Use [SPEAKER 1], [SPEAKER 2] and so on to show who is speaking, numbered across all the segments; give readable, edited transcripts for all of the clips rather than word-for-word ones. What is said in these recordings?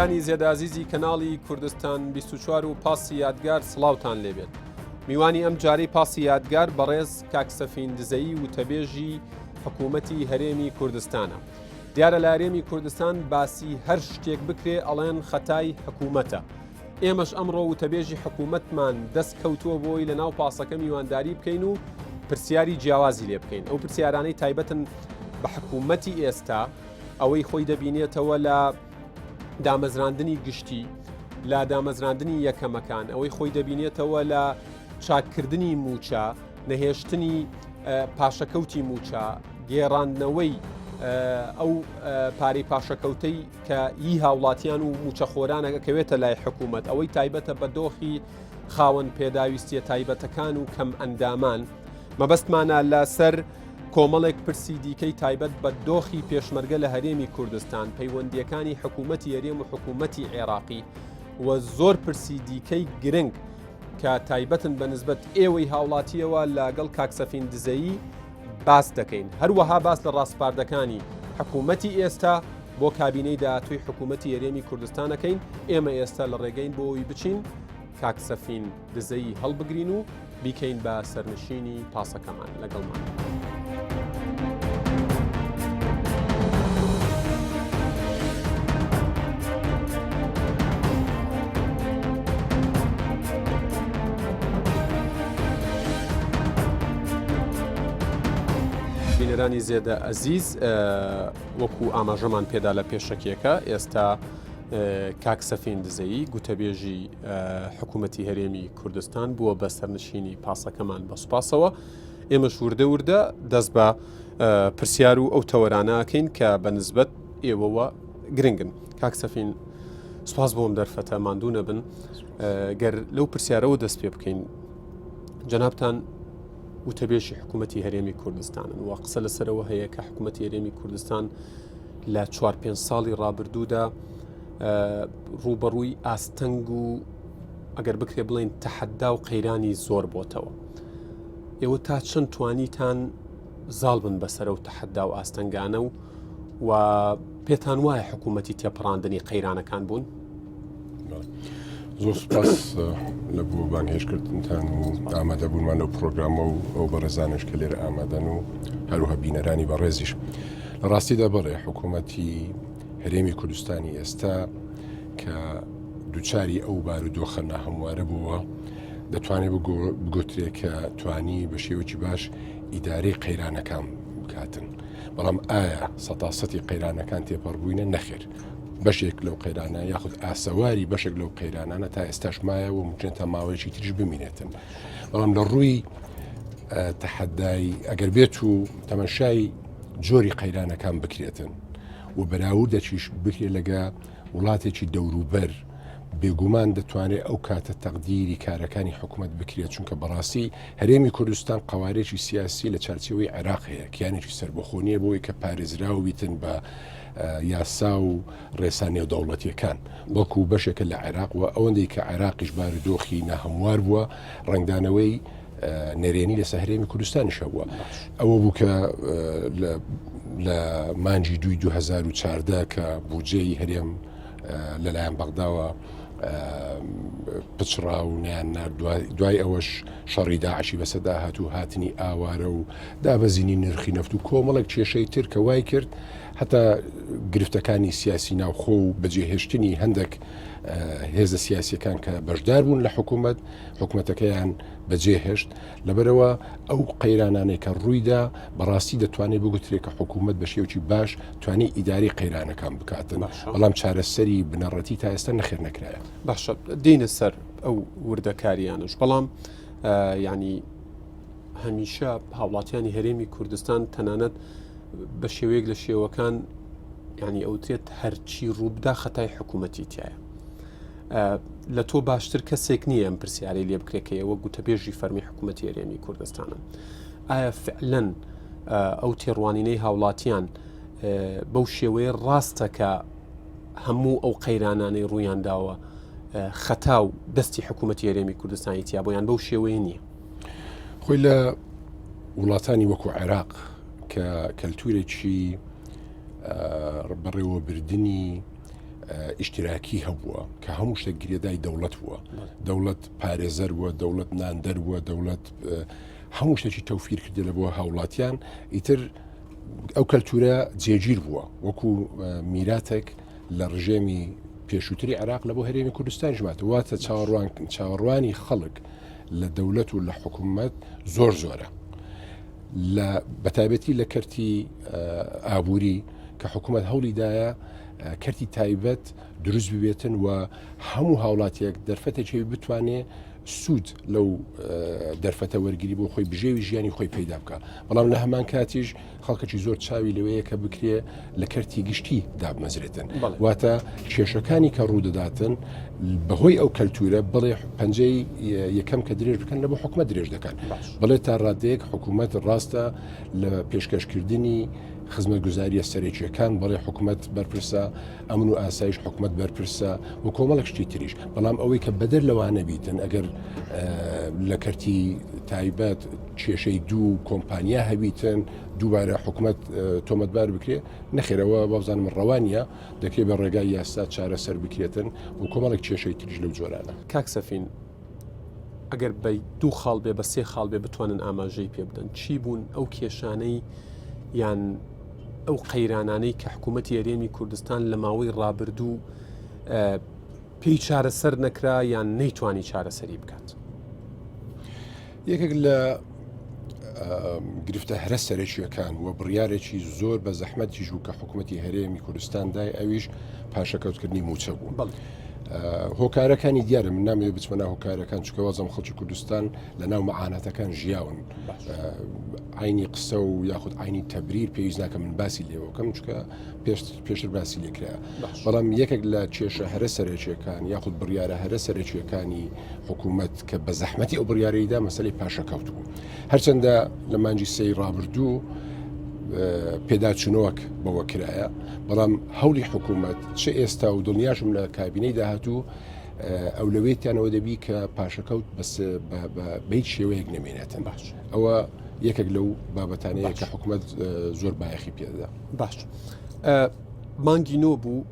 [SPEAKER 1] بینەرانی زێدازیزی کەناڵی کوردستان 24 و پاسی یادگار سڵاوتان لێبێت. میوانی ئەم جارەی پاسی یادگار بەڕێز کاکسەفین دزەیی و تەبێژی حکوومەتی هەرێمی کوردستانە. دیارە لە هەرێمی کوردستان باسی هەر شتێک بکرێ ئەڵێن خەتای حکوومەتە. ئێمەش ئەمڕۆ و تەبێژی حکوومەتمان دەست کەوتووە بۆی لە ناو پاسەکە میوانداری بکەین و پرسیاری جیاوازی لێ بکەین. ئەو پرسیارانەی تایبەتن بە حکوومەتی ئێستا ئەوەی خۆی دەبینێتەوە لە دامەزراندنی گشتی، لە دامەزراندنی یەکەمەکان، ئەوەی خۆی دەبینێتەوە لە چاککردنی موچە، نەهێشتنی پاشەکەوتی موچە، گێڕاندنەوەی ئەو پارەی پاشەکەوتەی کە هی هاوڵاتیان و موچەخۆرانەکەوێتە لای حکوومەت، ئەوەی تایبەتە بە دۆخی خاوەن پێداویستیە تایبەتەکان و کەم ئەندامان. مەبەستمانە لەسەر کۆمەڵێک پرسی دیکەی تایبەت بە دۆخی پێشمەرگە لە هەرێمی کوردستان، پەیوەندیەکانی حکوومەتی هەرێم و حکوومەتی عێراقی و زۆر پرسی دیکەی گرنگ کە تایبەتن بە نسبەت ئێوەی هاوڵاتیەوە لەگەڵ کاکسەفین دزەیی باس دەکەین. هەروەها باس لە ڕاستپاردەکانی حکوومەتی ئێستا بۆ کابینەی داهاتووی حکوومەتی هەرێمی کوردستانەکەین. ئێمە ئێستا لە ڕێگەین بۆی بچین کاکسەفین دزەیی هەڵبگرین و بیکەین بە سەرنشینی پاسەکەمان لەگەڵمان. بینەرانی زێدە ئەزیز، وەکو ئاماژەمان پێدا لە پێشەکێکە، ئێستا کاکسەفین دزەیی گوتەبێژی حکوومەتی هەرێمی کوردستان بووە بە سەرنشینی پاسەکەمان بە سوپاسەوە. ئێمەش وردە وردە دەست بە پرسیار و ئەو تەوەرانەکەین کە بە نسبەت ئێوەوە گرنگن. کاکسەفین، سوپاس بۆم دەرفەتە ماندوو نەبن. گەر لەو پرسیارەوە دەست پێ بکەین، جەنابتان وتەبێژی حکوومەتی هەرێمی کوردستانن و قسە لەسەرەوە هەیە کە حکوومەتی هەرێمی کوردستان لە 4-5 ساڵی ڕابردوودا ڕوبەڕووی ئاستەنگ و ئەگەر بکرێ بڵێن تەحەدا و قەیرانی زۆر بۆتەوە. ئێوە تا چەند توانیتان زاڵ بن بەسەر و تەحەدا و ئاستەنگانە و پێتان وایە حکوومەتی تێپەڕاندنی قەیرانەکان بوون؟
[SPEAKER 2] زۆر سوپاس لە بۆ بانگهێشکردنتان و ئامادەبوونمان لەو پرۆگرامە و ئەو بەڕێزانش کە لێرە ئامادەن و هەروها بینەرانی بەڕێزیش. لە ڕاستیدا بەڕێ حکوومەتی هەرێمی کوردستانی ئێستا کە دووچاری ئەو بارودۆخە ناهەموارە بووە، دەتوانێت بگوترێت کە توانی بە شێوەی باش ئیدارەی قەیرانەکان بکاتن. بەڵام ئایا سەتاسەتی قەیرانەکان تێپەڕبووینە؟ نەخێر. بەشێک لەو قەیرانە یاخود ئاسەواری بەشێک لەو قەیرانانە تا ئێستاش مایەوە ممکن تا ماوەیەکی تریش بمینێتن. بەڵام لە ڕووی تەحەدای ئەگەر بێت و تەمەشای جۆری قەیرانەکان بکرێتن و بەراوردەچیش بکرێت لەگە وڵاتێکی دەوروبەر، بێگومان دەتوانێت ئەو کاتە تەقدیری کارەکانی حکوومەت بکرێت، چونکە بەڕاستی هەرێمی کوردستان قەوارێکی سیاسی لە چارچێوەی عێراق هەیە، کیانێکی سەربەخۆنیە بۆی کە پارێزراو بیتن بە یاسا و ڕێسا نێودەوڵەتیەکان، وەکو بەشێکە لە عێراق و ئەوەندەی کە عێراقیش بارودۆخی ناهەموار بووە، ڕنگدانەوەی نەرێنی لە سەهرێمی کوردستانیشە بووە. ئەوە بوو کە لە مانجی 2014 کە بودجەی هەرێم لەلایەن بەغداوە پچڕا و نیان دوای ئەوەش شەڕی داعشی بەسەدا هاتوو، هاتنی ئاوارە و دابەزینی نرخی نەفت و کۆمەڵێک کێشەی تر کە وای کرد هەتا گرفتەکانی سیاسی ناوخۆ و بەجێهێشتنی هەندێک هێزە سیاسیەکان کە بەشدار بوون لە حکوومەتەکەیان بەجێهێشت. لەبەرەوە ئەو قەیرانانەی کە ڕوویدا بەڕاستی دەتوانێت بگوترێت کە حکوومەت بە شێوکی باش توانی ئیداری قەیرانەکان بکاتن، بەڵام چارەسەری بنەڕەتی تا ئێستا نەخێر نەکرایە.
[SPEAKER 1] باشە، دێنە سەر ئەو وردەکاریانش، بەڵام ینی هەمیشە هاوڵاتیانی هەرێمی کوردستان تەنانەت بە شێوەیەک لە شێوەکان ینی ئەوترێت هەرچی ڕووبدا خەتای حکوومەتی تایە. لە تۆ باشتر کەسێک نییە ئەم پرسیارەی لێ بکرێکەوە گوتەبێژی فەرمی حکوومەتی هەرێمی کوردستانە. ئایا فعلەن ئەو تێڕوانینەی هاوڵاتیان بەو شێوەیە ڕاستە کە هەموو ئەو قەیرانانەی ڕوویان داوە خەتا و دەستی حکوومەتی هەرێمی کوردستانی تیا بۆیان بەو شێوەیە نییە؟
[SPEAKER 2] خۆی لە وڵاتانی وەکو عێراق کە کەلتورێکی بەڕێوەبردنی ئیشتراکی هەبووە کە هەموو شتێک گرێدای دەوڵەت بووە دەوڵەت پارێزەر بووە دەوڵەت ناندەر بووە دەوڵەت هەموو شتێکی تەوفیر کردی لە بووە هاوڵاتیان ئیتر ئەو کەلتورە جێگیر بووە وەکو میراتێک لە ڕژێمی پێشووتری عێراق لە بۆ هەرێمی کوردستان ژماتە واتە چاوەڕوانی خەڵک لە دەوڵەت و لە حکوومەت زۆرە لە بەتایبەتی لە کەرتی ئابووری کە حکوومەت هەوڵیدایە کەرتی تایبەت دروست ببێتن و هەموو هاوڵاتیەک دەرفەتێکی بتوانێت سوود لەو دەرفەتە وەرگری بۆ خۆی بژێوی ژیانی خۆی پەیدا بکە بەڵام لە هەمان کاتیش خەڵکەی زۆر چاوی لەوەیە کە بکرێ لە کەرتی گشتی دابمەزرێتن واتە کێشەکانی کە ڕوودەداتن بەهۆی ئەو کەلتورە بڵێ پەنجەی یەکەم کە درێژ بکەن لە بۆ حکومەت درێژ دەکەن بڵێ تا ڕادەیەک حکومەت ڕاستە لە پێشکەشکردنی خزمەتگوزاریە سەرێکیەکان بەڵێ حکومەت بەرپرسە ئەمن و ئاسایش حکومەت بەرپرسە و کۆمەڵک شتی تریش بەڵام ئەوەی کە بەدەر لەوانە بیتن ئەگەر لە کەرتی تایبەت کێشەی دوو کۆمپانیا هەبیتن دووبارە حکومەت تۆمەتبار بکرێ نەخێرەوە بازانم ڕەوانیە دەکرێت بە ڕێگای یاستا چارەسەر بکرێتن و کۆمەڵک کێشەی تریش لەو جۆرانە
[SPEAKER 1] کاک سەفین ئەگەر بە دوو خاڵ بێ بە سێ خاڵ بێ بتوانن ئاماژەی پێ بدەن چی بوون ئەو کێشانەی یان ئەو قەیرانانەی کە حکوومەتی هەرێمی کوردستان لە ماوەی ڕابردوو پێی چارەسەر نەکرا یان نەیتوانی چارەسەری بکات
[SPEAKER 2] یەکێک لە گرفتە هەرە سەرێکیەکان و بڕیارێکی زۆر بە زەحمەتی ژوو کە حکوومەتی هەرێمی کوردستاندای ئەویش پاشەکەوتکردنی موچە بوو هۆکارەکانی دیارە من نامێ بچمەنا هۆکارەکان چکەوەزم خەڵکی کوردستان لە ناو مەعانەتەکان ژیاون عینی قسە و یاخود عینی تەبریر پێویست ناکە من باسی لێەوە کەم چکە پێشتر باسی لێکرا بەڵام یەکێک لە کێشە هەرە سەرێکیەکان یاخود بڕیارە هەرە سەرێکیەکانی حکوومەت کە بە زەحمەتی ئەو بڕیارەیدا مەسەلەی پاشەکەوت بوو هەرچەندە لە مانجی سەی ڕابردوو پێداچنەوەک بەوە کرایە بەڵام هەولی حکوومەت چه ئێستا و دڵنیاشم لە کابینەی داهاتوو ئەولەوێتیانەوە دەبی کە پاشەکەوت بەیت شێوەیەک نەمێنێتن باش ئەوە یەکێک لەو بابەتانەیە کە حکوومەت زۆر بایەخی پێدەدا
[SPEAKER 1] باش مانگی نۆ بوو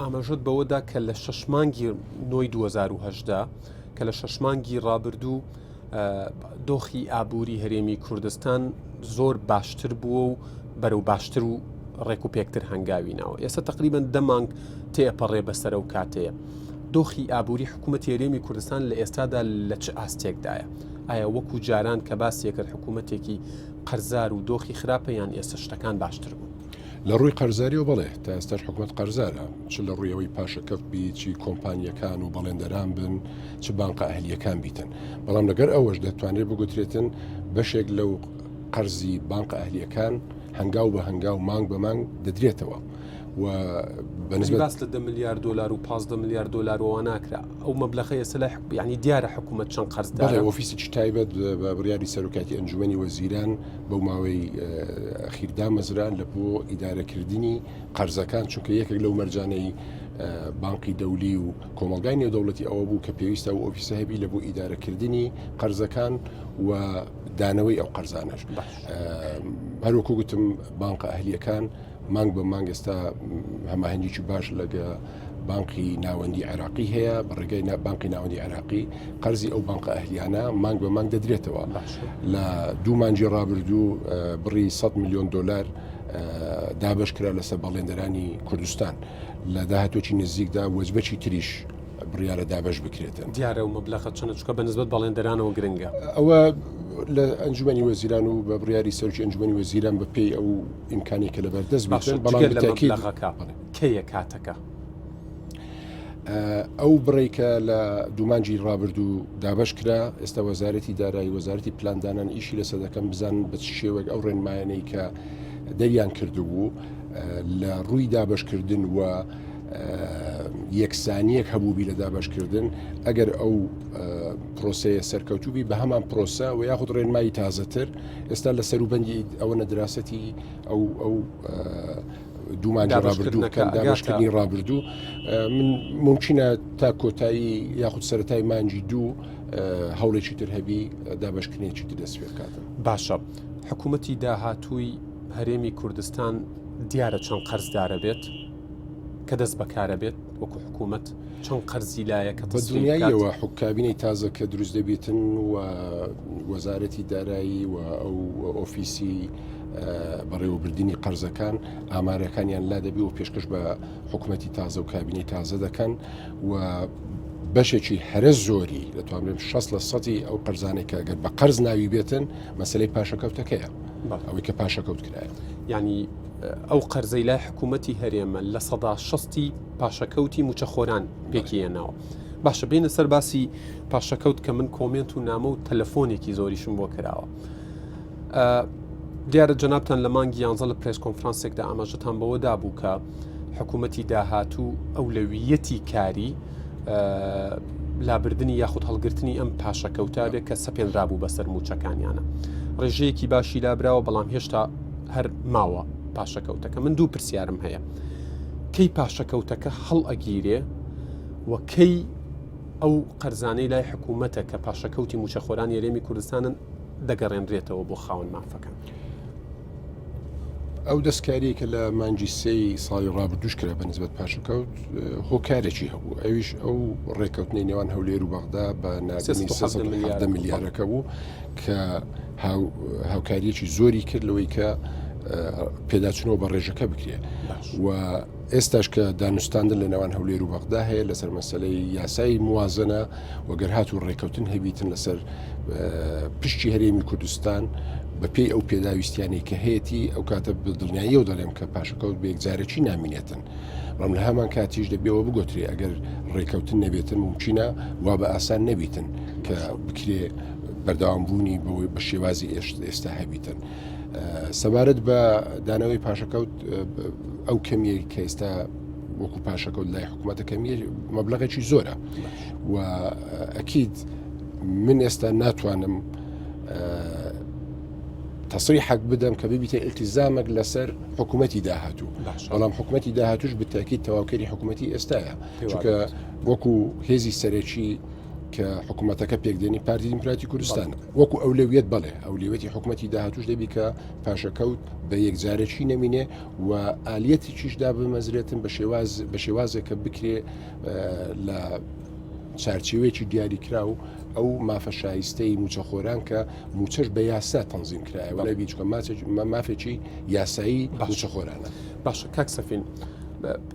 [SPEAKER 1] ئاماژەت بەوەدا کە لە 6 مانگی نۆی 2010 کە لە 6 مانگی ڕابردوو دۆخی ئابووری هەرێمی کوردستان زۆر باشتر بووە و بەرەو باشتر و ڕێک و پێکتر هەنگاوینەوە ئێستا تقریبا 10 مانگ تێپەڕێ بەسەر و کاتەیە دۆخی ئابووری حکوومەتی هەرێمی کوردستان لە ئێستادا لە چ ئاستێکدایە ئایا وەکو جاران کە باسیەکرد حکوومەتێکی قەرزار و دۆخی خراپە یان ئێستا شتەکان باشتر بوو
[SPEAKER 2] لە ڕووی قەرزاریەوە بڵێ تا ئێستاش حکوومەت قەرزارە چ لە ڕوویەوەی پاشەکەوت بی چی کۆمپانیەکان و بەڵێندەران بن چ بانقە ئەهلیەکان بیتن بەڵام لەگەر ئەوەش دەتوانێت بگوترێتن بەشێک لەو قەرزی بانقە ئەهلیەکان هەنگاو بە هەنگاو مانگ بە مانگ دەدرێتەوە و
[SPEAKER 1] بەنسبەت باس لە 10 میلیارد دلار و 15 میلیارد دلار وەوە ناکرا ئەو مەبلەغەیە سەلای یعنی دیارە حکوومەت چەند قەرزدارە
[SPEAKER 2] ئۆفیسێکی تایبەت بە بڕیاری سەرۆکاتی ئەنجومەنی وەزیران بەو ماوەی ئەخیردا مەزران لە بۆ ئیدارەکردنی قەرزەکان چونکە یەکێک لەو مەرجانەی بانقی دەولی و کۆمەلگای نێودەوڵەتی ئەوە بوو کە پێویستە و ئۆفیسە هەبی لە بۆ ئیدارەکردنی قەرزەکان و دانەوەی ئەو قەرزانەش هەروەکو گوتم بانقە ئەهلیەکان مانگ بە مانگ ئێستا هەماهەنگێکی باش لەگە بانقی ناوەندی عێراقی هەیە بەڕێگەی بانقی ناوەندی عێراقی قەرزی ئەو بانقە ئەهلیانە مانگ بە مانگ دەدرێتەوە لە دوو مانجی ڕابردوو بڕی 100 میلیۆن دلار دابش کرا لەسەر بەڵێندەرانی کوردستان لە داهاتوێکی نزیکدا وەجبەی تریش بڕیارە دابش بکرێتن
[SPEAKER 1] دیارە و مەبلەغە چەندە چکە بەنسبەت بەڵێندەرانەوە گرنگە
[SPEAKER 2] ئەوە لە ئەنجومەنی وەزیران و بە بڕیاری سەرۆکی ئەنجومەنی وەزیران بە پێی ئەو ئیمکانی کە لەبەردەست بێتن
[SPEAKER 1] بەڵام بتاکیدەکە کەیە کاتەکە
[SPEAKER 2] ئەو بڕێکە لە دوومانجی ڕابردوو دابش کرا ئێستا وەزارەتی دارایی وەزارەتی پلاندانان ئیشی لەسەر دەکەم بزان بە شێوەیەک ئەو ڕێنمایانەی کە دەریان کردبوو لە ڕووی دابشکردن و یەکسانیەک هەبووبی لە دابشکردن ئەگەر ئەو پرۆسەیە سەرکەوتوبی بە هەمان پرۆسە و یاخود ڕێنمایی تازەتر ئێستا لە سەروبەندی ئەوە نەدراسەتی ئەو دوومانجی ڕابردوو کە دابشکردنی ڕابردوو من ممکنە تا کۆتایی یاخود سەرەتای مانجی دوو هەوڵێکی تر هەبی دابشکردنێکی تر دەست پێ بکاتن
[SPEAKER 1] باشە حکوومەتی داهاتووی هەرێمی کوردستان دیارە چەند قەرزدارە بێت کە دەست بەکارە بێت وەکو حکوومەت چۆن قەرزی لایە کە
[SPEAKER 2] بە دنیایەوە کابینەی تازە کە دروست دەبێتن و وەزارەتی دارایی و ئەو ئۆفیسی بەڕێوەبردننی قەرزەکان ئامارەکانیان لا دەبێت و پێشکەش بە حکوومەتی تازە و کابینەی تازە دەکەن و بەشێکی هەرە زۆری دەتوانێت 60% ئەو قەرزانێکە گەر بە قەرز ناوی بێتن مەسلەی پاشەکەوتەکەیە ئەوەی کە پاشەکەوت کرایە
[SPEAKER 1] ینی ئەو قەرزەی لای حکوومەتی هەرێمە لە 60 پاشەکەوتی موچەخۆران پێکیێناوە. باشە بینە سەر باسی پاشەکەوت کە من کۆمنت و نامە و تەلەفۆنێکی زۆریشم بۆ کراوە. دیارە جەنابتان لە مانگی 11 لە پرێس کۆنفرانسێکدا ئاماژەتان بەوە دابوو کە حکوومەتی داهاتوو ئەولەویەتی کاری لابردنی یاخود هەڵگرتنی ئەم پاشەکەوتا بێت کە سەپێنرابوو بەسەر موچەکانیانە. ڕێژەیەکی باشی لابراوە بەڵام هێشتا هەر ماوە پاشەکەوتەکە. من دوو پرسیارم هەیە، کەی پاشەکەوتەکە هەڵ ئەگیرێ و کەی ئەو قەرزانەی لای حکوومەتە کە پاشەکەوتی موچەخۆران یاریێمی کوردستانن دەگەڕێنرێتەوە بۆ خاوەن مافەکان.
[SPEAKER 2] ئەو دەستکاریە کە لە مانجی سێی ساڵی ڕابردوش کرا بە نسبەت پاشەکەوت هۆکارێکی هەبوو. ئەویش ئەو ڕێکەوتنی نێوان هەولێر و بەغدا بە ناگەنی 7 میلیارەکە بوو کە هاوکاریەکی زۆری کرد لەوەی کە پێداچنەوە بە ڕێژەکە بکرێ و ئێستاش کە دانوستاندن لە نێوان هەولێر و بەغدا هەیە لەسەر مەسلەی یاسای موازنە وەگەر هات و ڕێکەوتن هەبیتن لەسەر پشتی هەرێمی کوردستان بە پێی ئەو پێداویستیانی کە هەیەی ئەو کاتە دڵنیایی و دەڵێم کە پاشەکەوت بە یەکجارێکی نامینێتن. ڕام لە هەمان کاتیش دەبێەوە بگۆترێ ئەگەر ڕێکەوتن نەبێتن ممچینە وا بە ئاسان نەبیتن کە بکرێ بەردەوامبوونی بەوەی بە شێوازی ئێستا هەبیتن. سەبارەت بە دانەوەی پاشەکەوت ئەو کەمیە کە ئێستا وەکو پاشەکەوت لای حکوومەتە کەمیە مەبلەغێکی زۆرە و ئەکید من ئێستا ناتوانم تەسریحێک بدەم کە ببیتە ئیلتیزامێک لەسەر حکوومەتی داهاتوو. بەڵام حکوومەتی داهاتوش بتاکید تەواوکەری حکوومەتی ئێستاە چونکە وەکو هێزی سەرەکی کە حکوومەتەکە پێکدێنی پارتی دیموکراتی کوردستان وەکو ئەولەویەت بڵێ ئەولێوێتی حکوومەتی داهاتوش دەبی کە پاشەکەوت بە یەکجارێکی نەمینێ و ئالیەتی چیشدا بمەزرێتن بە شێوازێکە بکرێ لە چارچێوەیەکی دیاری کرا و ئەو مافە شایستەی موچەخۆران کە موچەش بە یاسا تەنزیم کرایە وەلای بیچکە مافێکی یاسایی موچەخۆرانە.
[SPEAKER 1] باشە کاک سەفین،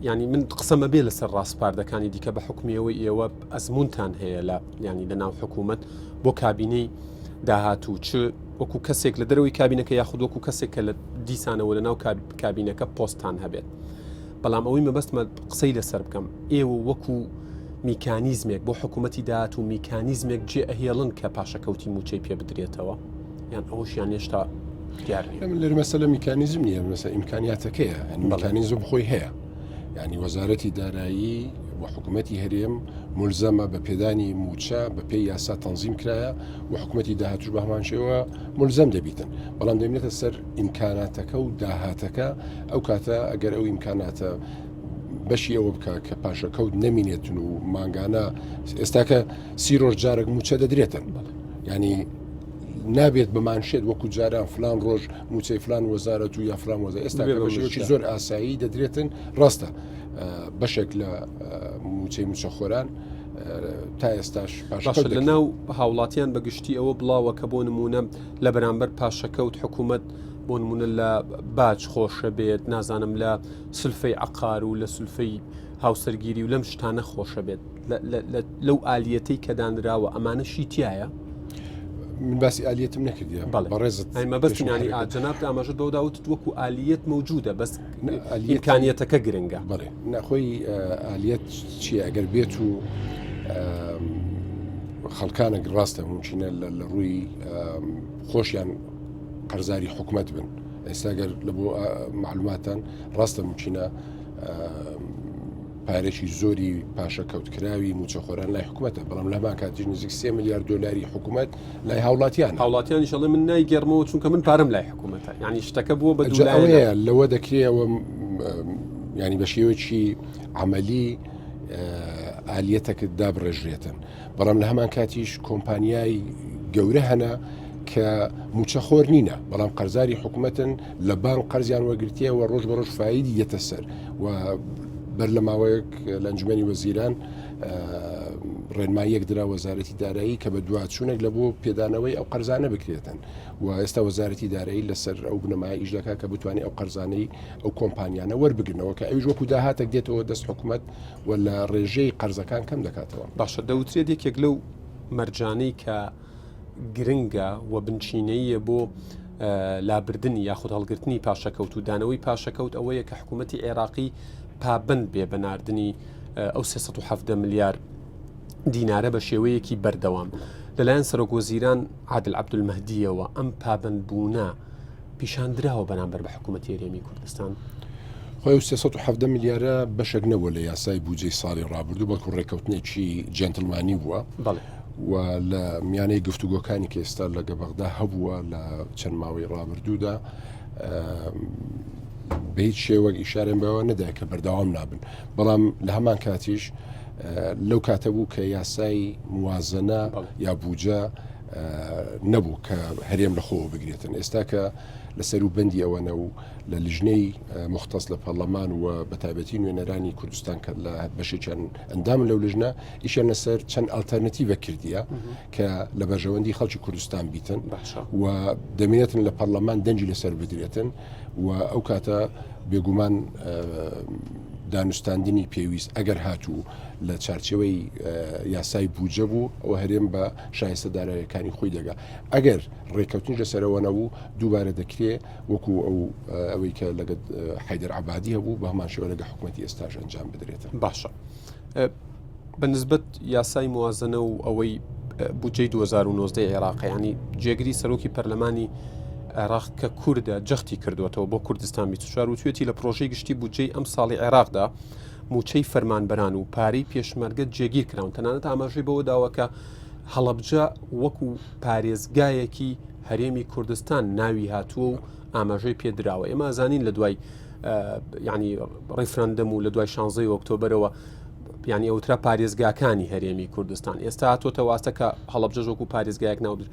[SPEAKER 1] ینی من قسەمە بێ لەسەر ڕاستپاردەکانی دیکە بە حکومیەوەی ئێوە ئەزمونتان هەیە لە ینی لە ناو حکوومەت بۆ کابینەی داهاتوو چ وەکو کەسێک لە دەرەوەی کابینەکە یاخود وەکو کەسێک کە لە دیسانەوە لە ناو کابینەکە پۆستان هەبێت. بەڵام ئەوەی مەبەستمە قسەی لەسەر بکەم، ئێوە وەکو میکانیزمێک بۆ حکوومەتی داهاتوو میکانیزمێک جێ ئەهێڵن کە پاشەکەوتی موچەی پێ بدرێتەوە یان ئەوەشیان هێشتا دیار نیە؟
[SPEAKER 2] من لەر مەسەلە میکانیزم نییە، مەسە ئیمکانیاتەکەیە، میکانیزم خۆی هەیە. یعنی وەزارەتی دارایی و حکوومەتی هەرێم ملزەمە بە پێدانی موچە بە پێی یاسا تەنزیم کرایە و حکوومەتی داهاتوش بە هەمان شێوە ملزەم دەبیتن. بەڵام دەمێتە سەر ئیمکاناتەکە و داهاتەکە ئەو کاتە ئەگەر ئەو ئیمکاناتە بەشی ئەوە بکە کە پاشەکەوت نەمینێتن و ماگانە ئێستاکە 30 ڕۆژ جارێک موچە دەدرێتن. ینی نابێت بەمانشێت وەکو جاران فلان ڕۆژ موچەی فلان وەزارەت و یا فلان وەزارەت ئێستا بەشێکی زۆر ئاسایی دەدرێتن. ڕاستە بەشێک لە موچەی موچەخۆران تا ئێستاش
[SPEAKER 1] لە ناو هاوڵاتیان بەگشتی ئەوە بڵاوە کە بۆ نمونە لە بەرامبەر پاشەکەوت حکوومەت بۆ نمونە لە باج خۆشە بێت، نازانم لە سلفەی عقار و لە سلفەی هاوسەرگیری و لەم شتانە خۆشە بێت لەو ئالیەتەی کە دانراوە ئەمانەشی تایە؟
[SPEAKER 2] من باسی ئالیەتم نەکردیە بەڕێزت
[SPEAKER 1] مەبەستنیانی جەناب ئاماژەت بەو داوت وەکو ئالیەت موجودە بەس ئیمکانیەتەکە گرنگە.
[SPEAKER 2] بەڵێ نەخۆی ئالیەت چیە ئەگەر بێت و خەڵکانێک ڕاستە ممچینە لە ڕووی خۆشیان قەرزاری حکوومەت بن. ئێستاگەر لە بۆ معلوماتان ڕاستە ممچینە پارێکی زۆری پاشەکەوتکراوی موچەخۆران لای حکوومەتە، بەڵام لەمان کاتیش نزیک 3 میلیارد دلاری حکوومەت لای هاوڵاتیانی
[SPEAKER 1] شەڵێ من نایگەڕمەوە چونکە من پارەم لای حکوومەتە، ینی شتەکە بووە بە دوولایە
[SPEAKER 2] لەوە دەکرێەوە ینی بە شێوەیەکی عملی ئالیەتەکە دابڕێژرێتن. بەڵام لە هەمان کاتیش کۆمپانیای گەورە هەنا کە موچەخۆر نینە، بەڵام قەرزاری حکوومەتن لە بانک قەرزیان وەرگرتیەوە ڕۆژ بە ڕۆژ فایدی دێتە سەر و بەر لە ماوەیەک لە ئەنجومەنی وەزیران ڕێنماییەک درا وەزارەتی دارایی کە بە دواتچوونێک لە بۆ پێدانەوەی ئەو قەرزانە بکرێتن و ئێستا وەزارەتی دارایی لەسەر ئەو بنەمای ئیش دەکات کە بتوانێت ئەو قەرزانەی ئەو کۆمپانیانە وەربگرنەوە کە ئەویش وەکو داهاتێک دێتەوە دەست حکوومەت و لە ڕێژەی قەرزەکان کەم دەکاتەوە.
[SPEAKER 1] باشە دەوترێت یەکێک لەو مەرجانەی کە گرنگە و بنچینەیە بۆ لابردنی یاخود هەڵگرتنی پاشەکەوت و دانەوەی پاشەکەوت ئەوەیە کە حکوومەتی عێراقی پابند بێ بە ناردنی ئەو 370 ملیار دینارە بە شێوەیەکی بەردەوام لەلایەن سەرۆکوەزیران عادل عەبدولمەهدیەوە ئەم پابندبوونە پیشاندراوە بەرامبەر بە حکوومەتی هەرێمی کوردستان.
[SPEAKER 2] خۆی 370 میلیارە بەشێک نەبووە لە یاسای بودجەی ساڵی ڕابردوو بەڵکو ڕێکەوتنێکی جەنتڵمانی بووە
[SPEAKER 1] بەڵێ
[SPEAKER 2] و لە میانەی گفتوگۆکانی کە ئێستا لە گەبەغدا هەبووە لە چەند ماوەی ڕابردوودا بە هیچ شێوەک ئیشارێن بەوە نەدای کە بەردەوام نابن بەڵام لە هەمان کاتیش لەو کاتە بوو کە یاسای موازنە یا بودجە نەبوو کە هەرێم لە خۆ بگرێتن ئێستا کە لە سەروبەندی ئەوەنە و لە لیژنەی مختص لە پەرلەمان و بە تایبەتی نوێنەرانی کوردستان کە لە بەشێکیان ئەندام لەو لیژنە ئیشیان لەسەر چەند ئالتەرنەتیڤە کردیە کە لە بەژەوەندی خەڵکی کوردستان بیتن و دەمێنێتن لە پەرلەمان دەنجی لەسەر بدرێتن و ئەو کاتە بێگومان دانوستاندنی پێویست ئەگەر هاتوو لە چارچەوەی یاسای بودجە بوو ئەوە هەرێم بە شایستە داراییەکانی خۆی دەگا ئەگەر ڕێکەوتنی لەسەرەوە نەبوو دووبارە دەکرێت وەکو ئەوەی کە لەگەت حەیدەر عەبادی هەبوو بە هەمان شێوە لەگە حکوومەتی ئێستاش ئەنجام بدرێتن.
[SPEAKER 1] باشە بەنسبەت یاسای موازنە و ئەوەی بودجەی 2019 عێراق ینی جێگری سەرۆکی پەرلەمانی عێراق کە کووردە جەختی کردوێتەوە بۆ کوردستان 24 و توێتی لە پرۆژەی گشتی بودجەی ئەم ساڵی عێراقدا موچەی فەرمانبەران و پارەی پێشمەرگە جێگیر کراون تەنانەت ئاماژەی بەوە داوە کە هەڵەبجە وەکو پارێزگایەکی هەرێمی کوردستان ناوی هاتووە و ئاماژەی پێدراوە ئێمە ئازانین لە دوای ینی ڕیفرەندەم و لە دوای 16 ئۆکتۆبەرەوە ینی ئەوترا پارێزگاکانی هەرێمی کوردستان ئێستا هاتوۆتە واستە کە هەڵەبجە وەکو پارێزگایەک ناودر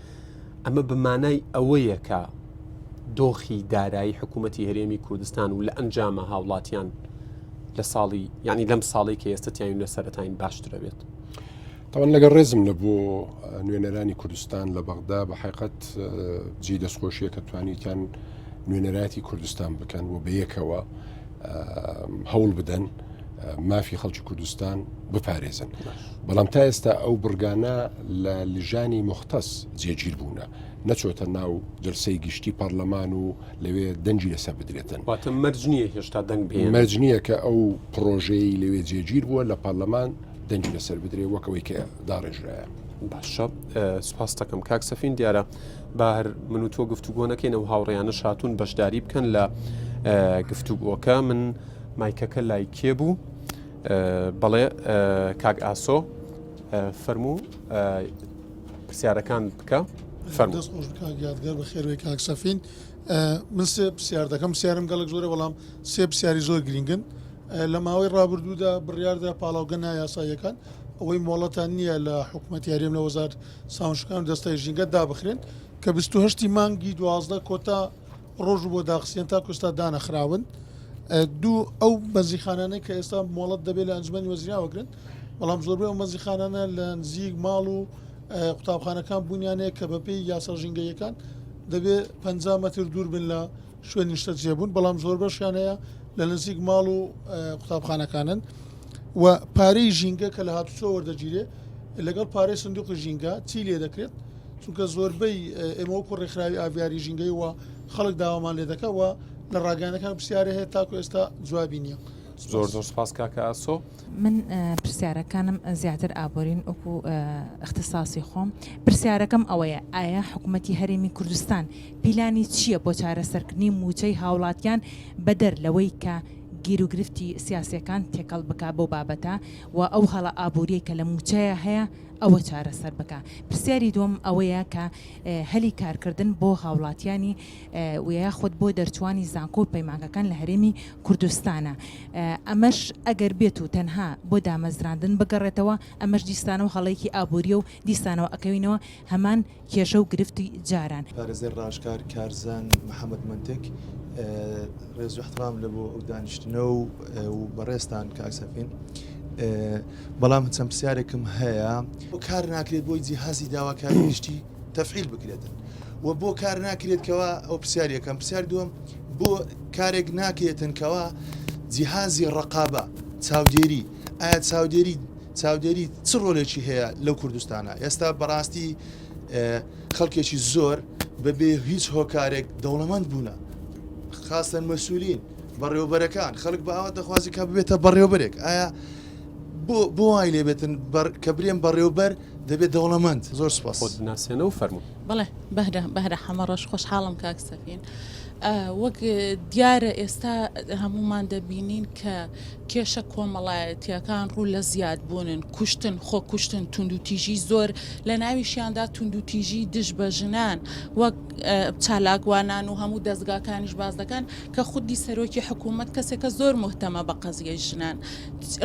[SPEAKER 1] ئەمە بمانای ئەوەیە کە دۆخی دارایی حکوومەتی هەرێمی کوردستان و لە ئەنجامە هاوڵاتیان لە ساڵی ینی لەم ساڵی کە ئێستاتیان لە سەرەتاین باشترە بێت.
[SPEAKER 2] تاوان لەگەڵ ڕێزم لە بۆ نوێنەرانی کوردستان لە بەغدا بە حقیقەت جێی دەستخۆشیە کە توانیتیان نوێنەراتی کوردستان بکەن و بەیەکەوە هەوڵ بدەن مافی خەڵکی کوردستان بپارێزن بەڵام تا ئێستا ئەو بڕگانە لە لیژانی مختص جێگیر بوونە نەچۆتە ناو جلسەی گشتی پەرلەمان و لەوێ دەنجی لەسەر بدرێتن
[SPEAKER 1] واتە مەرج نییە هێشتا دەنگ بێ
[SPEAKER 2] مەرج نییە کە ئەو پرۆژەی لەوێ جێگیر بووە لە پەرلەمان دەنجی لەسەر بدرێ وەکەوەی کە داڕێژرایە.
[SPEAKER 1] باشە سوپاس دەکەم کاک سەفین دیارە با هەر من و تۆ گفتوگۆ نەکەین و هاوڕێیانە هاتوون بەشداری بکەن لە گفتوگۆکە من مایکەکە لای کێ بوو بەڵێ کاک ئاسۆ فەرموو پرسیارەکان بکە
[SPEAKER 3] دەست خۆش بکە یادگار بە خێرەوەی کاک سەفین من سێ پرسیار دەکەم سیارم گەڵک زۆرە بەڵام سێ پرسیاری زۆر گرنگن لە ماوەی ڕابردوودا بڕیاردا پاڵاوگەنا یاساییەکان ئەوەی مۆڵەتان نییە لە حکوومەتی هەرێم لە وەزار ساونشکان و دەستای ژینگە دابخرێن کە 28 مانگی 12 کۆتا ڕۆژ بۆ داخستیان تا کوستا دانەخراون دوو ئەو مەزیخانانەی کە ئێستا مۆڵەت دەبێت لە ئەنجومەنی وەزیراوەگرن بەڵام زۆربەی ئەو مەزیخانانە لە نزیک ماڵ و قوتابخانەکان بوونیانەیە کە بەپێی یاسا ژینگەیەکان دەبێت 50 مەتر دوور بن لە شوێنی نیشتە جێبوون بەڵام زۆر بەشیانەیە لە نزیک ماڵ و قوتابخانەکانن و پارەی ژینگە کە لە هاتوچۆ وەردەگیرێ لەگەڵ پارەی سندوقی ژینگە چی لێ دەکرێت چونکە زۆربەی ئێمە وەکو ڕێکخراوی ئاڤیاری ژینگەی وە خەڵک داوامان لێ دەکە و لە ڕاگەیەنەکان پرسیارە هەیە تاکو ئێستا جوابی نییە.
[SPEAKER 1] زۆر سپاس کاکە ئاسۆ.
[SPEAKER 4] من پرسیارەکانم زیاتر ئابۆرین وەکو اختصاصی خۆم پرسیارەکەم ئەوەیە ئایا حکوومەتی هەرێمی کوردستان پیلانی چییە بۆ چارەسەرکردنی موچەی هاوڵاتیان بەدەر لەوەی کە گیر و گرفتی سیاسیەکان تێکەڵ بکا بۆ بابەتە و ئەو هەڵە ئابوووریە کە لە موچەیە هەیە ئەوە چارەسەر بکە. پرسیاری دوم ئەوەیە کە هەلی کارکردن بۆ هاوڵاتیانی ویا خۆت بۆ دەرچوانی زانکۆ و پەیمانگەکان لە هەرێمی کوردستانە ئەمەش ئەگەر بێت و تەنها بۆ دامەزراندن بگەڕێتەوە ئەمەش دیستانە و هەڵەیەکی ئابوووریە و دیستانەوە ئەکەوینەوە هەمان کێشە و گرفتی جاران.
[SPEAKER 5] پارێزەر ڕاشکار کارزان محەممەد منتێک ڕێز و احترام لە بۆ ئەو دانیشتنەوە و بەڕێستان کاکسەفین بەڵام چەند پرسیارێکم هەیە بۆ کار ناکرێت بۆی جیهازی داواکاری نیشتی تەفعیل بکرێتن و بۆ کار ناکرێتکەوە ئەو پرسیارەکەم پرسیار دووەم بۆ کارێک ناکرێتنکەوە جیهازی ڕقابە چاودێری ئایا چاودێری چ ڕۆلێکی هەیە لەو کوردستانە ئێستا بەڕاستی خەڵکێکی زۆر بەبێ هیچ هۆکارێک دەوڵەمەند بوونە خاستن مەسئولین بەڕێوەبەرەکان خەڵک بە ئەوە دەخوازی کە ببێتە بەڕێوەبەرێک ئایا بۆ وای لێبێتن کە برێن بەڕێوەبەر دەبێت دەوڵەمەند زۆر سپاس
[SPEAKER 1] ناسێنە و فەرموو
[SPEAKER 6] بڵێ بەهرە هەمەڕۆژ خۆشحاڵم کاکسەفین وەک دیارە ئێستا هەمومان دەبینین کە کێشە کۆمەڵایەتیەکان ڕوو لە زیاد بوونن کوشتن خۆ کوشتن تونند و تیژی زۆر لە ناویشیاندا تونند و تیژی دژ بە ژنان وەک چالاکوانان و هەموو دەستگاکانیش باز دەکەن کە خودی سەرۆکی حکوومەت کەسێکە زۆر مهتەمە بە قەزیە ژنان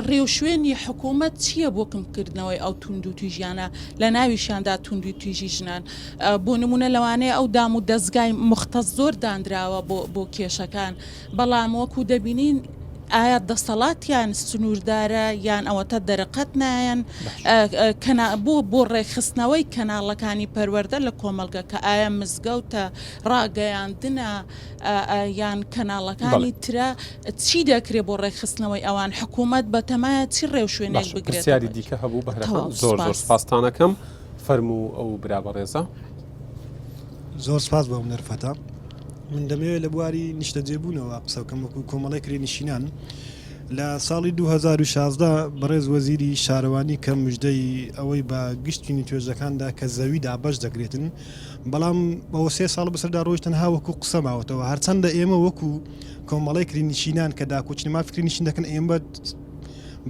[SPEAKER 6] ڕێوشوێنی حکوومەت چییە بۆ کەمکردنەوەی ئەو تونند و تیژیانە لە ناویشیاندا تونند و تیژی ژنان بۆ نمونە لەوانەیە ئەو دام و دەستگای مختص زۆر دانراوە بۆ کێشەکان بەڵام وەکو دەبینین ئایا دەسەڵاتیان سنووردارە یان ئەوەتە دەرەقەت نایەن بۆ ڕێخستنەوەی کەناڵەکانی پەروەردە لە کۆمەلگە کە ئایا مزگەوتە ڕاگەیاندنە یان کەناڵەکانی ترە چی دەکرێت بۆ ڕێخستنەوەی ئەوان حکوومەت بەتەمایە چی ڕێوشوێنێک بگرێت
[SPEAKER 1] پرسیاری دیکە هەبوو بەهرەکەم زۆر سپاسانەکەم فەرموو ئەو برا بەڕێزە
[SPEAKER 7] زۆر سپاس بۆ نەرفەتە من دەمەوێت لە بواری نیشتە جێبوونەوە قسەکەم وەکو کۆمەڵی کرێنشینان لە ساڵی 2016 بەڕێز وەزیری شارەوانی کە مژدەی ئەوەی بە گشتینی توێژەکاندا کە زەویدا بەش دەکرێتن بەڵام بەوە 3 ساڵ بەسەردا ڕۆژ تەنها وەکو قسە ماوەتەوە هەرچەندە ئێمە وەکو کۆمەڵی کرێنشینان کە داکۆچنەما فکرێنشین دەکەن ئێمە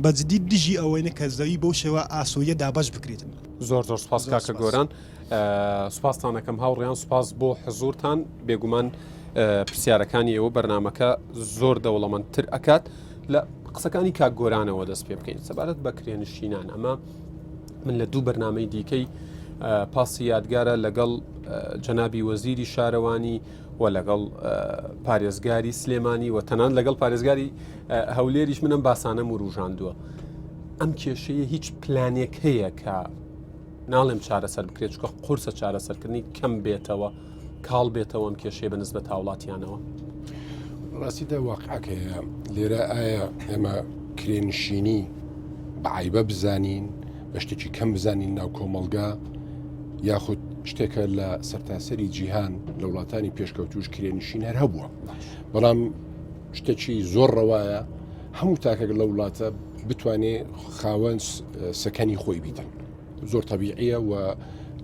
[SPEAKER 7] بەجددی دژی ئەوەینە کە زەوی بەو شێوە ئاسۆیە دابەش بکرێتن
[SPEAKER 1] زۆر سپاس کاکە گۆران سوپاسانەکەم هاوڕێیان سوپاس بۆ حزورتان بێگومان پرسیارەکانی ئێوە بەرنامەکە زۆر دەوڵەمەندتر ئەکات لە قسەکانی کاک گۆرانەوە دەست پێ بکەین سەبارەت بە کرێنشینان ئەمە من لە دوو بەرنامەی دیکەی پاسی یادگارە لەگەڵ جەنابی وەزیری شارەوانی و لەگەڵ پارێزگاری سلێمانی و تەنان لەگەڵ پارێزگاری هەولێریش منم باسانەم و ڕوژاندووە ئەم کێشەیە هیچ پلانێک هەیە کە ناڵێم چارەسەر بکرێت چکە قورسە چارەسەرکردنی کەم بێتەوە کاڵ بێتەوە ئەم کێشەیە بەنسبەت هاوڵاتیانەوە
[SPEAKER 2] ڕاستیدا واقعەکەیە لێرە ئایا ئێمە کرێنشینی بەعیبە بزانین بە شتێکی کەم بزانین ناو کۆمەلگا یاخود شتێکە لە سەرتاسەری جیهان لە وڵاتانی پێشکەوتوش کرێنشین هەر هەبووە بەڵام شتێکی زۆر ڕەوایە هەموو تاکێک لە وڵاتە بتوانێت خاوەن سەکەنی خۆی بیتن زۆر طبیعیە و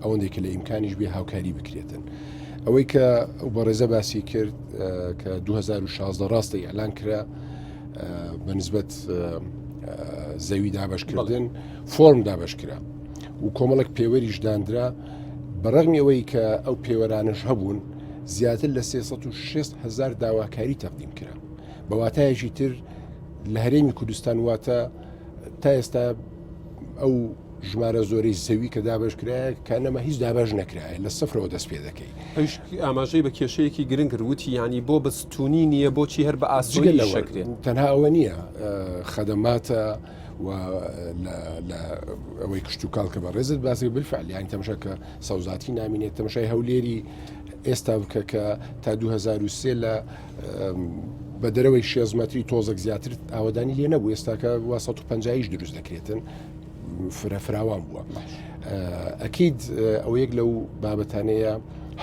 [SPEAKER 2] ئەوەندێک لە ئیمکانیش بێ هاوکاری بکرێتن ئەوەی کە بەڕێزە باسی کرد کە 2016 ڕاستە ئەعلان کرا بەنسبەت زەوی دابەشکردن فۆرم دابەشکرا و کۆمەڵک پێوەریش دانرا بەڕەغمی ئەوەی کە ئەو پێوەرانش هەبوون زیاتر لە 360,000 داواکاری تەقدیم کرا بەواتایەکی تر لە هەرێمی کوردستان واتە تا ئێستا ئەو ژمارە زۆرەی زەوی کە دابشکرایە کانەمە هیچ دابش نەکرایە لە سفرەوە دەست پێ دەکەی
[SPEAKER 1] ئاماژەی بە کێشەیەکی گرنگ وتی ینی بۆ بەستونی نییە بۆچی هەر بە ئاسوودی شکرێت
[SPEAKER 2] تەنها ئەوە نییە خەدەماتە و ئەوەی کشت و کاڵ کە بە ڕێزت باسی بالفعل یانی تەماشا کە سەوزاتی نامینێت تەماشای هەولێری ئێستا بکە کە تا 2003 لە بە دەرەوەی 6 مەتری تۆزێک زیاتر ئاوەدانی لێ نەبوو ئێستاکە 150 دروست دەکرێتن فراوان بووە ئەکید ئەو یەک لەو بابەتانەیە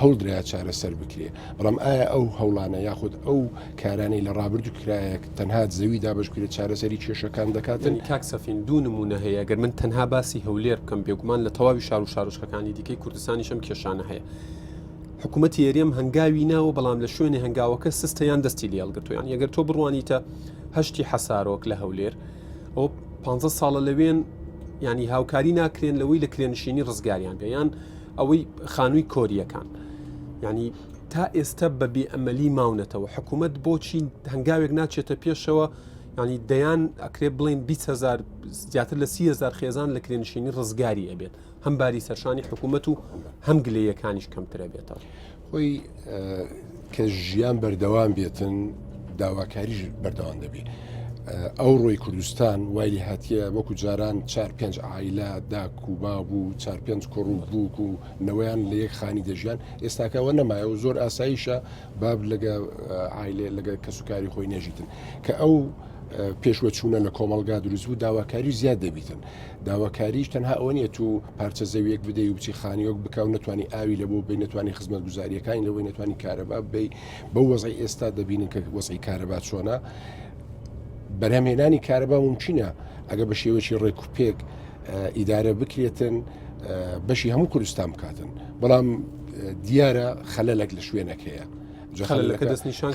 [SPEAKER 2] هەوڵدرا چارەسەر بکرێ بەڵام ئایا ئەو هەوڵانە یاخود ئەو کارانەی لە ڕابردوو کرایەک تەنها زەوی دابشکرێت چارەسەری کێشەکان دەکاتن
[SPEAKER 1] کاکسەفین دوو نمونە هەیە گەر من تەنها باسی هەولێر بکەم بێگومان لە تەواوی شار و شارۆچکەکانی دیکەی کوردستانیشم کێشانە هەیە حکوومەتی هێرێم هەنگاوی ناوە بەڵام لە شوێنی هەنگاوەکە سستەیان دەستی لێڵگرتویان یەگەر تۆ بڕوانیتە هەشتی حەسارۆک لە هەولێر ئەو 50 ساڵە لەوێن ینی هاوکاری ناکرێن لەوەی لە کرێنشینی ڕزگاریان بێیان ئەوەی خانووی کۆریەکان ینی تا ئێستا بەبێ ئەمەلی ماونەتەوە حکوومەت بۆچی هەنگاوێک ناچێتە پێشەوە ینی دەیان ئەکرێ بڵێن 20,000 زیاتر لە 30,000 خێزان لە کرێنشینی ڕزگاری ئەبێت هەم باری سەرشانی حکوومەت و هەم گلەیەکانیش کەمترە بێتەوە
[SPEAKER 2] خۆی کە ژیان بەردەوام بێتن داواکاریش بەردەوام دەبێت. ئەو ڕۆی کوردستان وای هاتیە وەکو جاران 4-5 عیلە داکوبا بوو 4-5 کوڕ بووک و نەوەیان لە یەک خانی دەژیان ئێستاکەەوە نەمایە و زۆر ئاساییشە باب لەگە عیلێ لەگە کەسوکاری خۆی نەژیتن کە ئەو پێشوە چوونە لە کۆمەلگا دروست بوو داواکاری زیاد دەبیتن. داواکاریش تەنها ئەوە نیە تو پارچە زەویەک بدەی و بچی خانیۆک بکەو نتوانی ئاوی لە بۆ بێ نتوانی خزمەت گوزاریەکانی لەوەی نتوانی کارەبا بێ بەو وەزعی ئێستا دەبینن کە وەزعی کارەبا چۆنە. بەرهەمهێنانی کارەبا ممکنە ئەگە بە شێوەی ڕێکوپێک ئیدارە بکرێتن بەشی هەموو کوردستان بکاتن بەڵام دیارە خەلەلێک لە شوێنێک هەیە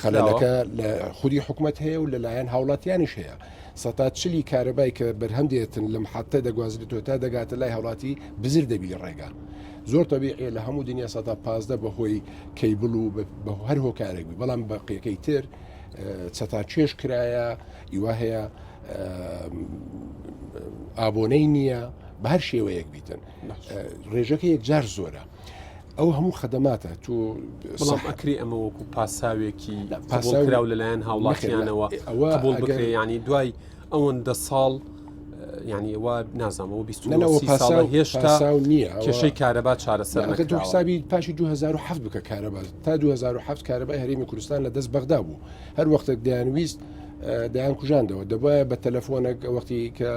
[SPEAKER 2] خەلەلەکە لە خودی حکوومەت هەیە و لەلایەن هاوڵاتیانیش هەیە. 140 کارەبای کە بەرهەم دێتن لەم حتە دەگوازرێتەوە تا دەگاتە لای هاوڵاتی بزر دەبی ڕێگا زۆر تەبیعیە لە هەموو دنیا 115 بەهۆی کەیبڵ و بە هەر هۆکارێک بووی بەڵام بەقیەکەی تر چەتا چێش کرایە ئیوا هەیە ئابۆنەی نییە بە هەر شێوەیەک بیتن ڕێژەکە یەکجار زۆرە. ئەو هەموو خەدەماتە تو
[SPEAKER 1] بەڵام ئەکری ئەمە وەکو پاساوێکی پاساوراو لەلایەن هاوڵاتیانەوە قبول بکرێ ینی دوای ئەوەندە ساڵ ینی ئەوە نازانەوە 20 ساڵ هێشتا
[SPEAKER 2] نییە
[SPEAKER 1] کێشەی کارەبا چارەسەر
[SPEAKER 2] تو حسابی پاشی 2007 بکە کارەبا تا 2007 کارەبای هەرێمی کوردستان لە دەست بەغدا بوو هەر وەختێک دەیانویست دەیان کوژاندەوە دەبایە بە تەلەفۆنێک وەختی کە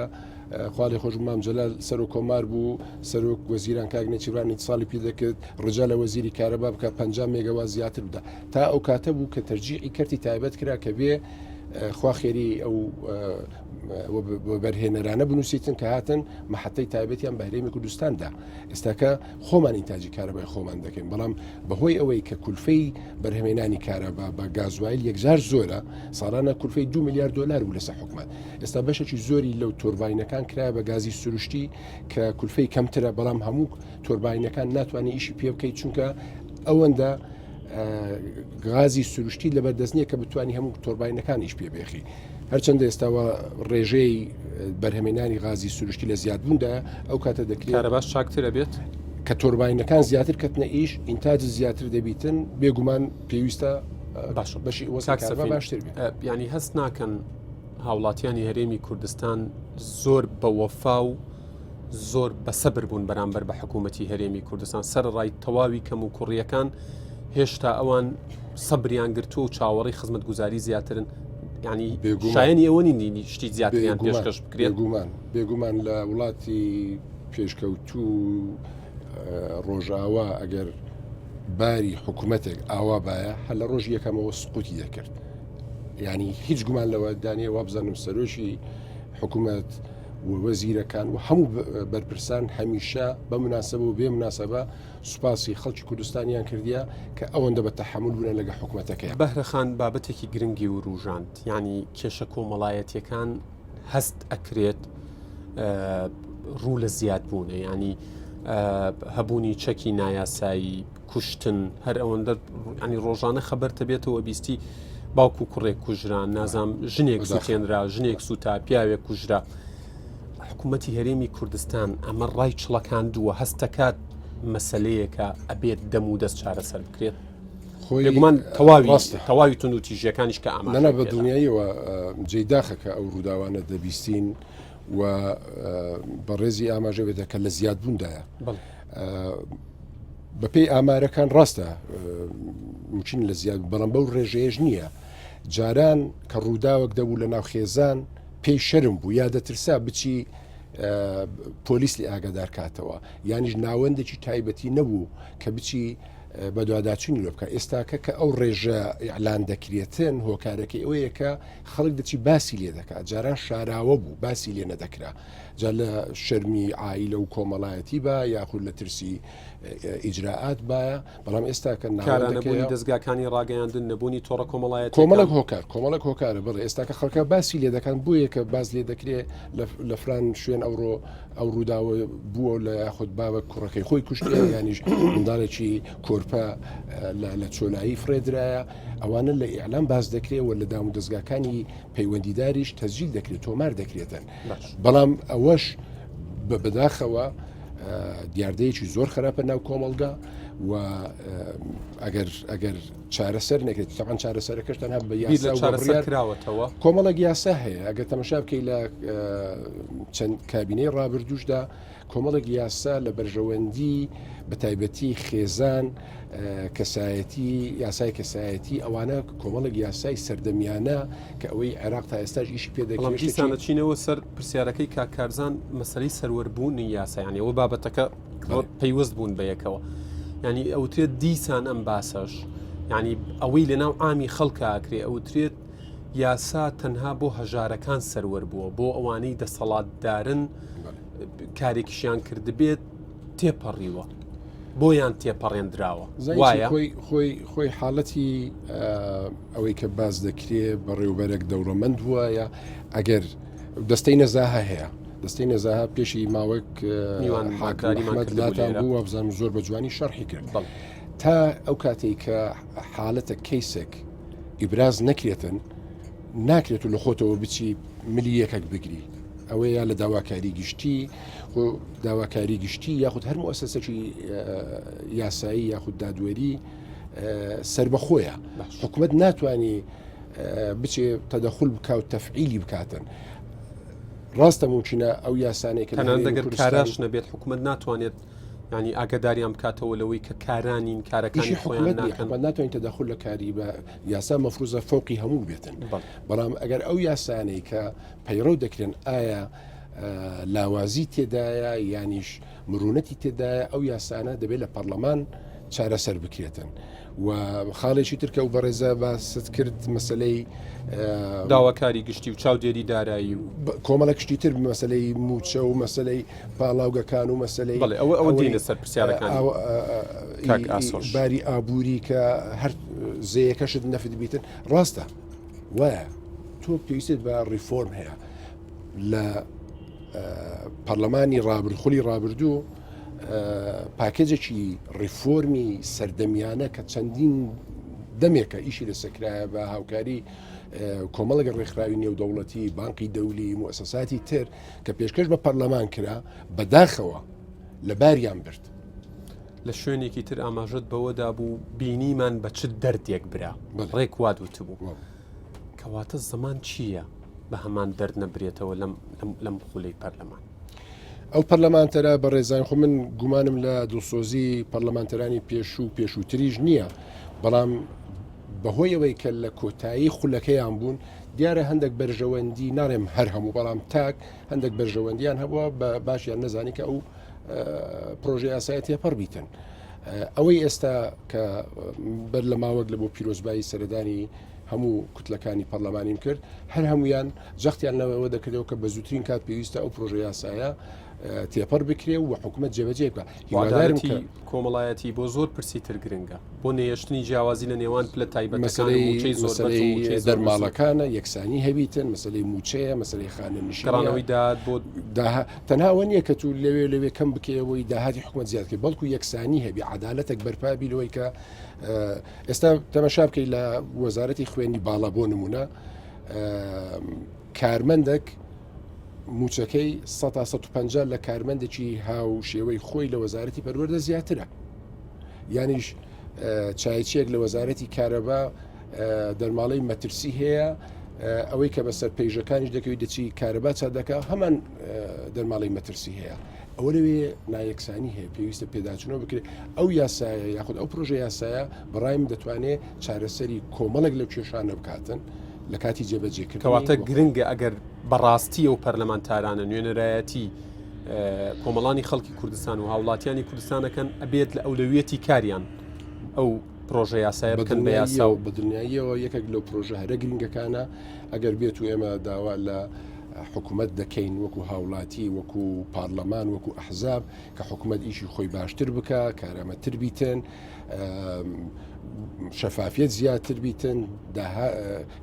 [SPEAKER 2] خاڵی خۆش مام جەلال سەر و کۆمار بوو سەرۆک وەزیران کاک نێچیروانی ساڵی پێ دەکرد ڕجا لە وەزیری کارەبا بکە 50 مێگەوات زیاتر بدە تا ئەو کاتە بوو کە تەرجیعی کەرتی تایبەت کرا کە بێ خوا خێری ئەو بەرهێنەرانە بنووسیتن کە هاتن مەحەتەی تایبەتیان بە هەرێمی کوردستاندا ئێستاکە خۆمان ئینتاجی کارەبای خۆمان دەکەین بەڵام بەهۆی ئەوەی کە کولفەی بەرهەمێنانی کارەبا بە گازوایل یەکجار زۆرە ساڵانە کولفەی 2 میلیارد دلار بوو لەسەر حکومەت ئێستا بەشێکی زۆری لەو تۆرباینەکان کرا بە گازی سروشتی کە کولفەی کەمترە بەڵام هەموو تۆرباینەکان ناتوانانی ئیشی پێ بکەیت چونکە ئەوەندە غازی سروشتی لەبەردەست نییە کە بتوانانی هەموو تۆرباینەکانیش پێ بێخی هەرچەندە ئێستاوە ڕێژەی بەرهەمێنانی غازی سروشتی لە زیادبووندا ئەو کاتە دەکرێت
[SPEAKER 1] کارەباش چاکترە بێت
[SPEAKER 2] کە تۆرباینەکان زیاتر کەتنە ئیش ئینتاج زیاتر دەبیتن بێگومان پێویستە بەشی باشتر بێت
[SPEAKER 1] ینی هەست ناکەن هاوڵاتیانی هەرێمی کوردستان زۆر بە وەفا و زۆر بە سەبر بوون بەرامبەر بە حکوومەتی هەرێمی کوردستان سەر ڕای تەواوی کەم و کوڕیەکان هێشتا ئەوان سەبریان گرتو و چاوەڕی خزمەت گوزاری زیاترن ینی شایەنی ئەوە نینی شتی زیاتریان پێشکەش بکرێت
[SPEAKER 2] بێگومان لە وڵاتی پێشکەوتوو ڕۆژاوا ئەگەر باری حکوومەتێک ئاوا باە هەر لە ڕۆژ یەکەمەوە سقوتی دەکرد ینی هیچ گومان لەوە دانێ وا بزانم سەرۆشی حکوومەت وەزیرەکان و هەموو بەرپرسان هەمیشە بە مناسبە و بێ مناسبە سوپاسی خەڵکی کوردستانیان کردیە کە ئەوەندە بە تەحمل بوونە لەگە حکوومەتەکەی
[SPEAKER 1] بەهرەخان بابەتێکی گرنگی و ڕوژاند ینی کێشە کۆمەڵایەتیەکان هەست ئەکرێت ڕوو لە زیاد بوونە ینی هەبوونی چەکی نایاسایی کوشتن هەر ئەوەندە ینی ڕۆژانە خەبەرتە بێتەوە بیستی باوکو کوڕێک کوژران نازام ژنێک سوتێنرا ژنێک سوتا پیاوێک کوژرا حکوومەتی هەرێمی کوردستان ئەمە ڕای چڵەکاندووە هەستەکات مەسلەیەکە ئەبێت دەم و دەست چارەسەر بکرێت خۆیگومان تەواوی تون و تیژەکانیش کە ئەمانە
[SPEAKER 2] بە دنیاییەوە جێداخەکە ئەو ڕووداوانە دەبیستین و بەڕێزی ئاماژەوێتە کە لە زیادبووندایە بەپێی ئامارەکان ڕاستە ممکن لە زیاد بەڵام بەو ڕێژەیەش نییە جاران کە ڕووداوەک دەبوو لە ناو خێزان پێی شەرم بوو یا دەترسا بچی پۆلیس لی ئاگادار کاتەوە یانیش ناوەندێکی تایبەتی نەبوو کە بچی بە دوواداچوونی لۆ بکە ئێستاکە کە ئەو ڕێژە ئیعلان دەکرێتن هۆکارەکەی ئەوەیە کە خەڵک دەچی باسی لێ دەکات جاران شاراوە بوو باسی لێ نەدەکرا جا لە شەرمی عایلە و کۆمەڵایەتی بە یاخود لە ترسی ئیجراعات باە بەڵام ئێستا کە
[SPEAKER 1] نەبوونی دەستگاکانی ڕاگەیاندن نەبوونی تۆڕە کۆمەڵایەت
[SPEAKER 2] کۆمەڵک هۆکارە بڵێ ئێستاکە خەڵکە باسی لێ دەکەن بووە کە باز لێ دەکرێت لە فران شوێن ئەو ڕووداوە بووە لە یاخود بابە کوڕەکەی خۆی کوشتێ یانیش منداڵێکی کۆرپە لە چۆلایی فرێدرایە ئەوانە لە ئیعلام باز دەکرێت و لە دام و دەستگاکانی پەیوەندیداریش تەسجیل دەکرێت تۆمار دەکرێتن بەڵام ئەوەش بەداخەوە دیاردەیەکی زۆر خراپە ناو کۆمەڵگا و ئەگەر چارەسەر نەکرێت تاقان چارەسەرەکەش تەنها بە
[SPEAKER 1] بیر
[SPEAKER 2] یاسا
[SPEAKER 1] لە
[SPEAKER 2] و
[SPEAKER 1] چارەسەر
[SPEAKER 2] بڕیار
[SPEAKER 1] کراوەتەوە
[SPEAKER 2] کۆمەڵێک یاسا هەیە ئەگەر تەمەشا بکەی لە چەند کابینەی ڕابردوشدا کۆمەڵێک یاسا لە بەرژەوەندی بە تایبەتی خێزان کەسایەتی یاسای کەسایەتی ئەوانە کۆمەڵێک یاسای سەردەمیانە کە ئەوەی عێراق تا ئێستاش ئیشی
[SPEAKER 1] بەڵام دیسانە
[SPEAKER 2] پێدەکەێت
[SPEAKER 1] چینەوە سەر پرسیارەکەی کاکارزان مەسەلەی سەروەربوونی یاسایانی ئەوە بابەتەکە پەیوەست بوون بە یەکەوە ینی ئەوترێت دیسان ئەم باسەش ینی ئەوەی لەناو ئامی خەڵکە ئاکرێ ئەوترێت یاسا تەنها بۆ هەژارەکان سەروەر بووە بۆ ئەوانەی دەسەڵاتدارن کارێکیشیان کردبێت تێپەڕیوە بۆیان تێپەڕێنراوە وایە
[SPEAKER 2] خۆی حاڵەتی ئەوەی کە باز دەکرێت بەڕێوبەرێک دەوڕەمەند وایە ئەگەر دەستەی نەزاها هەیە دەستەی نەزاها پێشی ماوەک حاکمەتلاتان بوو بزانم زۆر بە جوانی شەرحی کرد تا ئەو کاتێک کە حاڵەتە کەیسێک ئیبراز نەکرێتن ناکرێت و لە خۆتەوە بچی ملی یەکێک بگری ئەوەیە لە داواکاری گشتی داواکاری گشتی یاخود هەر مؤسسەی یاسایی یاخود دادوەری سربەخۆیە حکومت ناتوانانی بچێ تەدەخل بکە و تەفعیلی بکاتن ڕاستە ممکنە ئەو یاسانێک
[SPEAKER 1] تەنان دەگەر کاراش نەبێت حکومت ناتوانێت ینی ئاگداریان بکاتەوە لەوەی کە کارانین کارەکانی خۆیان
[SPEAKER 2] ناتوانین تەدەخل لە کاری بە یاسا مەفروزە فۆقی هەموو بێتن بەڵام ئەگەر ئەو یاسانەی کە پەیڕەو دەکرێن ئایا لاوازی تێدایە یانیش مرونەتی تێدایە ئەو یاسانە دەبێت لە پەرلەمان چارەسەر بکرێتن و خاڵێکی ترکە و بەڕێزە باست کرد مەسلەی
[SPEAKER 1] داواکاری گشتی و چاودێری دارایی و
[SPEAKER 2] کۆمەڵە کشتی تر مەسلەی موچە و مەسلەی پاڵاوگەکان و مەسلەی
[SPEAKER 1] ئەوە دینە سەر پرسیارەکان
[SPEAKER 2] باری ئابووری کە هەر زەیەکەشت نەفت بیتن ڕاستە وایە تۆ پێویستت بە ڕیفۆرم هەیە لە پەرلەمانی خولی ڕابردوو پاکێجێکی ڕیفۆرمی سەردەمیانە کە چەندین دەمێکە ئیشی لەسەکرایە بە هاوکاری کۆمەڵەگە ڕێکخراوی نێودەوڵەتی بانقی دەولی موسەساتی تر کە پێشکەش بە پەرلەمان کرا بەداخەوە لە باریان برد
[SPEAKER 1] لە شوێنێکی تر ئاماژەت بەوەدا بوو بینیمان بە چ دەردێک برا ڕێک وادوت بوو کەواتە زەمان چییە بە هەمان دەرد نەبرێتەوە لەم خولەی پەرلەمان
[SPEAKER 2] ئەو پەرلەمانتەرە بە ڕێزان خۆ من گومانم لە دڵسۆزی پەرلەمانتەرانی پێشووتریش نییە بەڵام بەهۆی ئەوەی کە لە کۆتایی خولەکەیان بوون دیارە هەندێک بەرژەوەندی ناڕێم هەر هەموو بەڵام تاک هەندێک بەرژەوەندیان هەبووە بە باشیان نەزانی کە ئەو پرۆژه یاسایە تێپەڕ بیتن ئەوەی ئێستا کە بەر لە ماوەک لە بۆ پیرۆزبایی سەردانی هەموو کوتلەکانی پەرلەمانیم کرد هەر هەمویان جەختیان لەوەوە دەکردەوە کە بە زووترین کات پێویستە ئەو پرۆژه یاسایە تێپەڕ بکرێ و حکوومەت جێبەجێ بکە
[SPEAKER 1] هیوادارەتی کۆمەڵایەتی بۆ زۆر پرسی تر گرنگە بۆ نێشتنی جیاوازی لە نێوان پلە تایبەتەکانی
[SPEAKER 2] دەرماڵەکانە یەکسانی هەبیتن مەسلەی موچەیە مەسلەی خانە
[SPEAKER 1] نیشانەوەی داد بۆ
[SPEAKER 2] تەنها نییە کە تو لەوێ کەم بکەوەی داهاتی حکوومەت زیادکە بەڵکو یەکسانی هەبی عدالەتێک بەرپابی لەوەی کە ئێستا تەمەشا بکەی لە وەزارەتی خوێنی باڵا بۆ نمونە کارمەندێک موچەکەی 150 لە کارمەندێکی هاو شێوەی خۆی لە وەزارەتی پەروەردە زیاترە یانیش چایچێک لە وەزارەتی کارەبا دەرماڵەی مەترسی هەیە ئەوەی کە بەسەر پێیژەکانیش دەکەوی دەچی کارەبا چادەکە هەمان دەرماڵی مەترسی هەیە ئەوە لەوێ نایەکسانی هەیە پێویستە پێداچنەوە بکرێت ئەو یاسایە یاخود ئەو پرۆژه یاسایە بەڕایم دەتوانێت چارەسەری کۆمەڵێک لەو کێشانە بکاتن لە کاتی جێبەجێکردن
[SPEAKER 1] کەواتە گرنگە ئەگەر بەڕاستی ئەو پەرلەمانتارانە نوێنەرایەتی کۆمەڵانی خەڵکی کوردستان و هاوڵاتیانی کوردستانەکەن ئەبێت لە ئەولەویەتی کاریان ئەو پرۆژه یاسایە بکەن بە یاسا و
[SPEAKER 2] بە دنیاییەوە یەکێک لەو پرۆژە هەرە گرنگەکانە ئەگەر بێت و ئێمە داوا لە حکوومەت دەکەین وەکو هاوڵاتی وەکو پارلەمان وەکو ئەحزاب کە حکوومەت ئیشی خۆی باشتر بکە کارامەتر بیتن شەفافیت زیاتر بیتن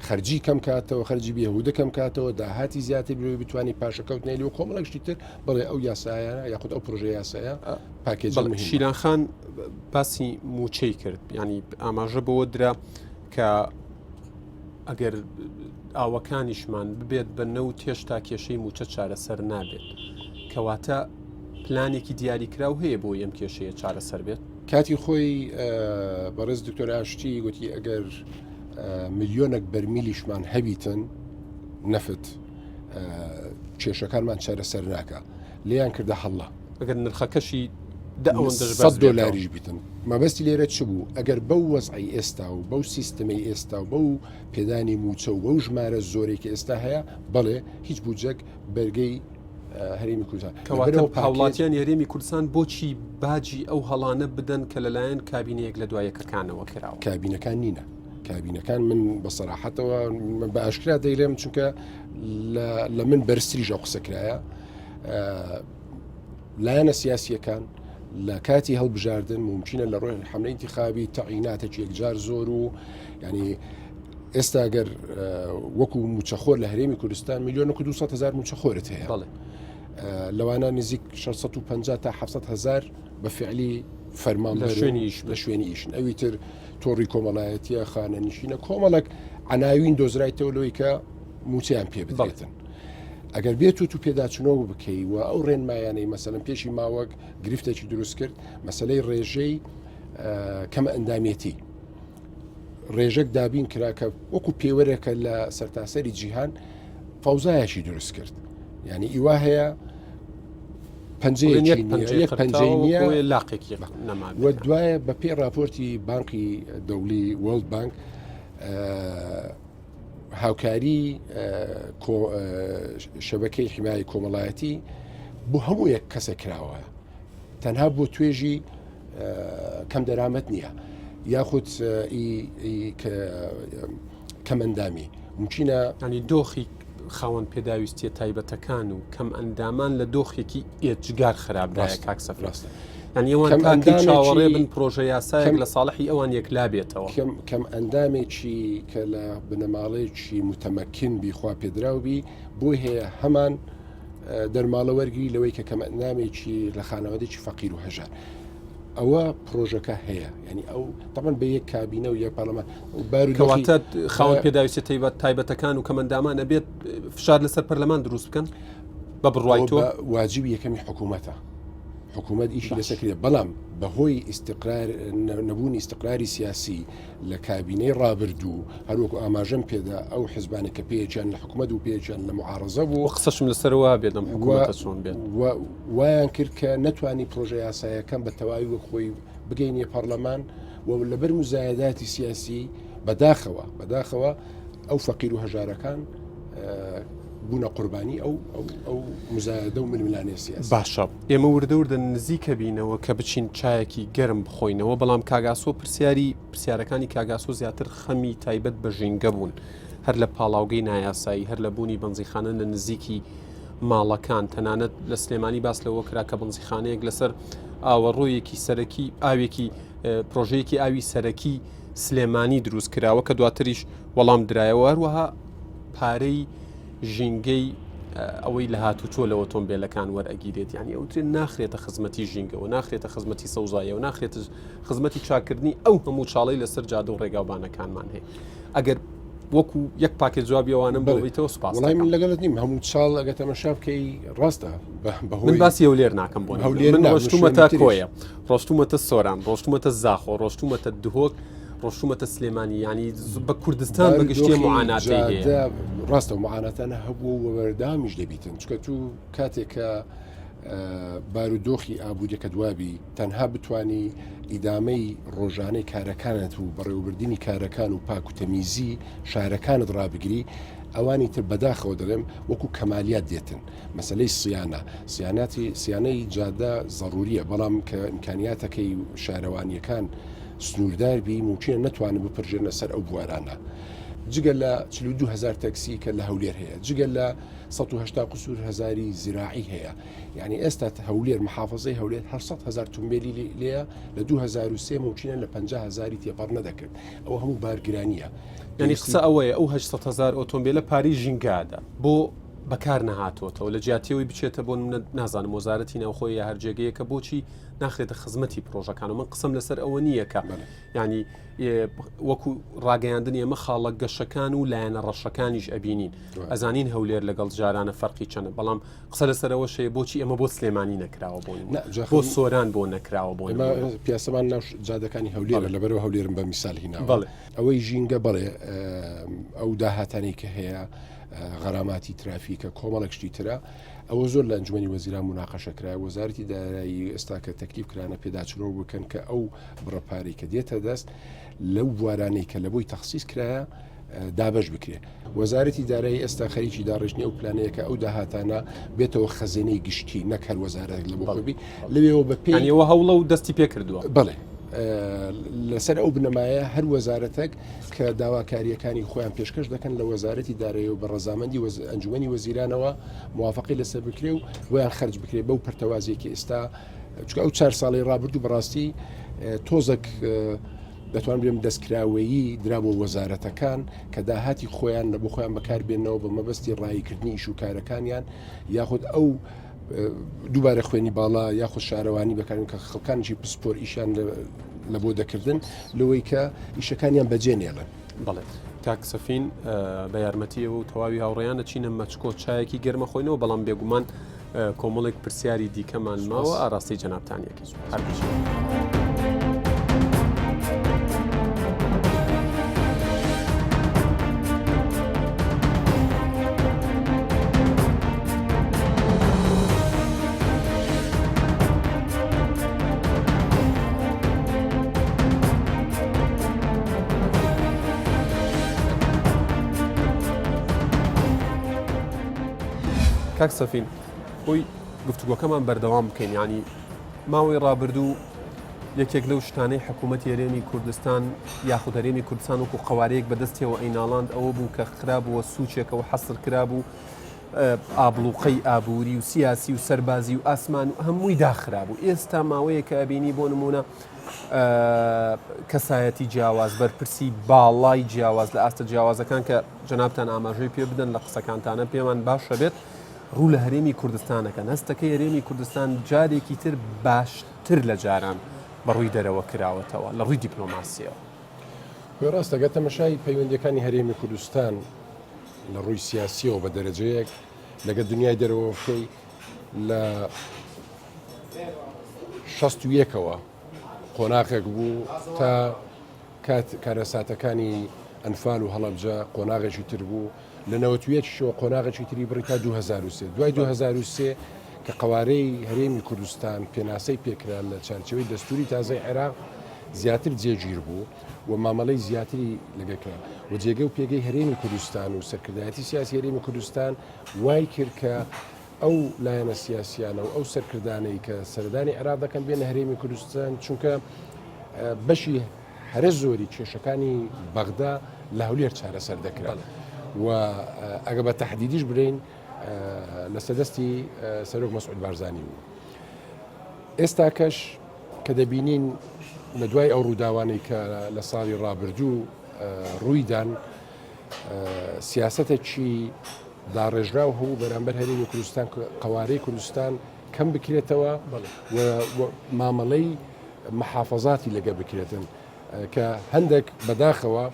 [SPEAKER 2] خەرجی کەم کاتەوە خەرجی بێهودە کەم کاتەوە داهاتی زیاتر بێ بتوانانی پاشەکەوتنێلی و کۆمەڵێکشتی تر بڵێ ئەو یاسایە یاخود ئەو پرۆژه یاسایە پاکێج
[SPEAKER 1] شیرانخان باسی موچەی کرد ینی ئاماژە بەوە درا کە ئەگەر ئاوەکانیشمان ببێت بە نەو تێشتا کێشەی موچە چارەسەر نابێت کەواتە پلانێکی دیاریکراو هەیە بۆ ئەم کێشەیە چارەسەر بێت
[SPEAKER 2] کاتی خۆی بەڕێز دکتۆر ئاشتی گوتی ئەگەر ملیۆنێک بەرمیلیشمان هەبیتن نەفت کێشەکانمان چارەسەر ناکە لیان کردە هەڵە
[SPEAKER 1] ئەگەر نرخەکەشی
[SPEAKER 2] $100 بیتن مەبەستی لێرە چ بوو ئەگەر بەو وەزعی ئێستا و بەو سیستەمەی ئێستا و بەو پێدانی موچە و بەو ژمارە زۆرێکی ئێستا هەیە بەڵێ هیچ بوجەک بەرگەی هەرێمی کوردستان
[SPEAKER 1] کەواتە هاوڵاتیان هەرێمی کوردستان بۆچی باجی ئەو هەڵانە بدەن کە لەلایەن کابینەیەک لە دوایەکەکانەوە کراوە
[SPEAKER 2] کابینەکان نینە کابینەکان من بە سەراحەتەوە بە ئاشکرا دەیلێم چونکە لە من بەرزتریژە قسەکرایە لایەنە سیاسیەکان لە کاتی هەڵبژاردن ممکنە لە ڕۆی حملەی انتخابی تەعیناتێکی یەکجار زۆر و ینی ئێستا گەر وەکو موچەخۆر لە هەرێمی کوردستان 1,200,000 موچەخۆرت هەیە لەوانە نزیک 650 تا 700,000 بە فعلی فەرمان لە شوێنی ئیشن ئەوی تر تۆڕی کۆمەڵایەتیە خانە نشینە کۆمەڵک عناوین دۆزرایتەوە لەوەی کە موچیان پێ بدرێتن ئەگەر بێت و پێداچنەوە بکەی و ئەو ڕێنمایانەی مەسەلەن پێشی ماوەک گرفتێکی دروست کرد مەسلەی ڕێژەی کەمە ئەندامێتی ڕێژەک دابین کرا کە وەکو پێوەرێکە لە سەرتاسەری جیهان فەوزایەکی دروست کرد یعنی ئیوا هەیە و دوایە بە پێ راپۆرتی بانقی دەوڵی وەرلد بانک هاوکاری شەبەکەی حیمای کۆمەڵایەتی بۆ هەموو یەک کەسە کراوە تەنها بۆ توێژی کەم دەرامەت نییە یاخود کەمەندامی ممکنە
[SPEAKER 1] ینی دۆخی خاوەن پێداویستیە تایبەتەکان و کەم ئەندامان لە دۆخێکی ئێجگار خراپدایە کاکسەفراست ینی ئەوان تاکی چاوەڕێ بن پرۆژە یاسایەک لە ساڵحی ئەوان یەکلا بێتەوە
[SPEAKER 2] کەم ئەندامێکی کە لە بنەماڵەیەکی متەمەکن بیخوا پێدراوبی بۆی هەیە هەمان دەرماڵەوەرگی لەوەی کە کەم ئەندامێکی لە خانەوەدێکی فەقیر و هەژار ئەوە پرۆژەکە هەیە ینی ئەو تەمەن بە یەک کابینە و یەک پارلەمان
[SPEAKER 1] کەواتە خاوەن پێداویستی تایبەتەکان و کەمەندامانە بێت فشار لەسەر پەرلەمان دروست بکەن بە بڕوای تۆ
[SPEAKER 2] واجبی یەکەمی حکوومەتە حکوومەت ئیشی لەسەکرێت بەڵام بەهۆی نەبوونی استقراری سیاسی لە کابینەی ڕابردوو هەروەکو ئاماژەم پێدا ئەو حزبانە کە پێیان لە حکوومەت و پێیان لە معارەزە بوو
[SPEAKER 1] قسەشم لەسەرەوە بێتم حکوومەتە چۆن بێت
[SPEAKER 2] وایان کرد کە نەتوانی پرۆژە یاسایەکەم بە تەواوی وە خۆی بگەینێ پەرلەمان و لەبەر مزایداتی سیاسی بەداخەوە ئەو فەقیر و هەژارەکان بوونە قوربانی ئەو مزایدە و ململانێ سیاسی
[SPEAKER 1] باشە ئێمە وردە نزیکە بینەوە کە بچین چایەکی گەرم بخۆینەوە بەڵام کاگاسۆ پرسیارەکانی کاگاسۆ زیاتر خەمی تایبەت بە ژینگە بوون هەر لە پاڵاوگەی نایاسایی هەر لە بوونی بەنزیخانە لە نزیکی ماڵەکان تەنانەت لە سلێمانی باس لەوە کرا کە بەنزیخانەیەک لەسەر ئاوەڕۆیەکی سەرەکی ئاوێکی پرۆژەیەکی ئاوی سەرەکی سلێمانی دروست کراوە کە دواتریش وەڵام درایەوە هەروەها پارەی ژینگەی ئەوەی لە هاتوچۆ لە ئۆتۆمبیلەکان وەرئەگیرێت یعنی ئەوترێت ناخرێتە خزمەتی ژینگەوە ناخرێتە خزمەتی سەوزایە و ناخرێتە خزمەتی چاکردنی ئەو هەموو چاڵی لەسەر جادە و ڕێگاوبانەکانمان هەیە ئەگەر وەکو یەک پاکێت جوابیەوانم بڵیتەوە سپاس
[SPEAKER 2] وڵای من لەگەڵت نیم هەموو چاڵ ئەگە تەمەشا بکەی ڕاستە
[SPEAKER 1] من باسی هەولێر ناکەم بۆ من ڕۆشتومەتە کۆیە ڕۆشتومەتە سۆران ڕۆشتومەتە زاخۆ ڕۆشتومەتە دهۆک ڕۆشتومەتە سلێمانی ینی بە کوردستان بەگشتی معاناتی هەیە
[SPEAKER 2] ڕاستە و معاناتانە هەبوو و وەبەردامیش دەبیتن چکە تو کاتێکە بارودۆخی ئابوودەکە دوابی تەنها بتانی ئیدامەی ڕۆژانەی کارەکانت و بەڕێوەبردننی کارەکان و پاک و تەمیزی شارەکانت ڕابگری ئەوانی تر بەداخەوە دەڵێم وەکو کەمالیات دێتن مەسلەی سیانەی جادە ضروریە بەڵام کە ئیمکانیاتەکەی شارەوانیەکان سنوورداربی ممکنە نتوانن بپڕژێنە سەر ئەو بوارانە جگە لە 42,000 تەکسی کە لە هەولێر هەیە جگە لە 180,000 زراعی هەیە یعنی ئێستا هەولێر محافظەی هەولێر 800,000 تومبیلی لێە لە 2003 ممکنە لە 50,000 تێپەڕ نەدەکرد ئەوە هەموو بارگرانیە
[SPEAKER 1] ینی قسە ئەوەیە ئەو 800,000 ئۆتۆمبیلە پاری ژینگادا بۆ بەکار نەهاتۆتەوە لە جیاتیەوەی بچێتە بۆ نازانم وەزارەتی ناوخۆی یا هەرجێگەیە کە بۆچی ناخرێتە خزمەتی پرۆژەکان و من قسم لەسەر ئەوە نییە کە ینی وەکو ڕاگەیاندن ئێمە خاڵە گەشەکان و لایەنە ڕەشەکانیش ئەبینین ئەزانین هەولێر لەگەڵ جارانە فەرقی چەنە بەڵام قسە لەسەرەوە شەیە بۆچی ئەمە بۆ سلێمانی نەکراوە بۆ سۆران بۆ نەکراوە بۆ
[SPEAKER 2] پیاسەمان ناو جادەکانی هەولێرە لەبەرەوە هەولێرم بە میسال هیناوە ئەوەی ژینگە بڵێ ئەو داهاتانی کە هەیە غەراماتی ترافیکە کۆمەڵێک شتی ترە ئەوە زۆر لە ئەنجومەنی وەزیران مناقەشەکرا وەزارەتی دارایی ئێستا کە تەکلیف کرانە پێداچنەوە بکەن کە ئەو بڕەپاری کە دێتە دەست لەو بوارانەی کە لە بۆی تەخسیس کرایە دابش بکرێ وەزارەتی دارایی ئێستا خەریکی داڕژنی ئەو پلانەیەکە ئەو داهاتانە بێتەوە خەزێنەی گشتی نەکەر وەزارەت لە بۆبی لەوێەوە بە پێیەوە
[SPEAKER 1] هەوڵە و دەستی پێ کردووە
[SPEAKER 2] بڵێ لەسەر ئەو بنەمایە هەر وەزارەتێک کە داواکاریەکانی خۆیان پێشکەش دەکەن لە وەزارەتی دارایی و بە ڕەزامەندی ئەنجومەنی وەزیرانەوە موافقی لەسەر بکرێ و ویان خەرج بکرێ بەو پەرتەوازیەکی ئێستا چکە ئەو 4 ساڵی ڕابردوو بەڕاستی تۆزێک دەتوان بێم دەستکراوەیی درا بۆ وەزارەتەکان کە داهاتی خۆیان لە بۆ خۆیان بەکاربێنەوە بە مەبەستی ڕایکردنی ئیش و کارەکانیان یاخود ئەو دووبارە خوێنی باڵا یاخود شارەوانی بەکارن کە خەڵکانشی پسپۆر ئیشان لە بۆ دەکردن لەوەی کە ئیشەکانیان بەجێنێڵن
[SPEAKER 1] بڵێ کاک سەفین بە یارمەتیەوە و تەواوی هاوڕێیانە چینە مەچکۆ چایەکی گەرمە خۆینەوە بەڵام بێگومان کۆمەڵێک پرسیاری دیکەمان ماوە ئاراستی جەنابتانیەکی هەربژ. کاک سەفین بۆی گفتوگۆکەمان بەردەوام بکەین ینی ماوەی ڕابردوو یەکێک لەو شتانەی حکوومەتی هەرێمی کوردستان یاخود هەرێمی کوردستان وەکو قەوارەیەک بەدەستیەوە ئەیناڵاند ئەوە بوو کە خراببووە سوچێکەوە حەسر کرابوو ئابلوقەی ئابووری و سیاسی و سەربازی و ئاسمان و هەمووی داخرابوو ئێستا ماوەیە کە ئەبینی بۆ نمونە کەسایەتی جیاواز بەرپرسی باڵای جیاواز لە ئاستە جیاوازەکان کە جەنابتان ئاماژەی پێ بدەن لە قسەکانتانە پێمان باشە بێت ڕوو لە هەرێمی کوردستانەکە نەستەکەی هەرێمی کوردستان جارێکی تر باشتر لە جاران بەڕووی دەرەوە کراوەتەوە لە ڕووی دیپلۆماسیەوە
[SPEAKER 2] ڕاستە گە تەمەشای پەیوەندیەکانی هەرێمی کوردستان لە ڕووی سیاسیەوە بە دەرەجەیەک لەگە دنیای دەرەوەکەی لە 61ەوە قۆناغێک بوو تا کارەساتەکانی ئەنفال و هەڵەبجە قۆناغێکی تر بوو لە 91شەوە قۆناغێکی تری بڕی تا 2023 دوای 2023 کە قوارەی هەرێمی کوردستان پێناسەی پێکرا لە چارچەوەی دەستوری تازای عێراق زیاتر جێگیر بوو و مامەڵەی زیاتری لەگەکرا و جێگە و پێگەی هەرێمی کوردستان و سەرکردایەتی سیاسی هەرێمی کوردستان وای کرد کە ئەو لایەنە سیاسیانە و ئەو سەرکردانەی کە سەردانی عێراق دەکەن بێنە هەرێمی کوردستان چونکە بەشی هەرە زۆری کێشەکانی بەغدا لە هەولێر چارەسەر دەکران و ئەگە بە تەحدیدیش برین لە سەدەستی سەرۆک مەسعود بارزانی بوو. ئێستا کەش کە دەبینین لە دوای ئەو ڕووداوانەی کە لە ساڵی ڕابردوو ڕوویدان سیاسەتێکی داڕێژراو هەبوو بەرامبەر هەرێمی کوردستان قەوارەی کوردستان کەم بکرێتەوە و مامەڵەی محافەزاتی لەگە بکرێتن کە هەندێک بەداخەوە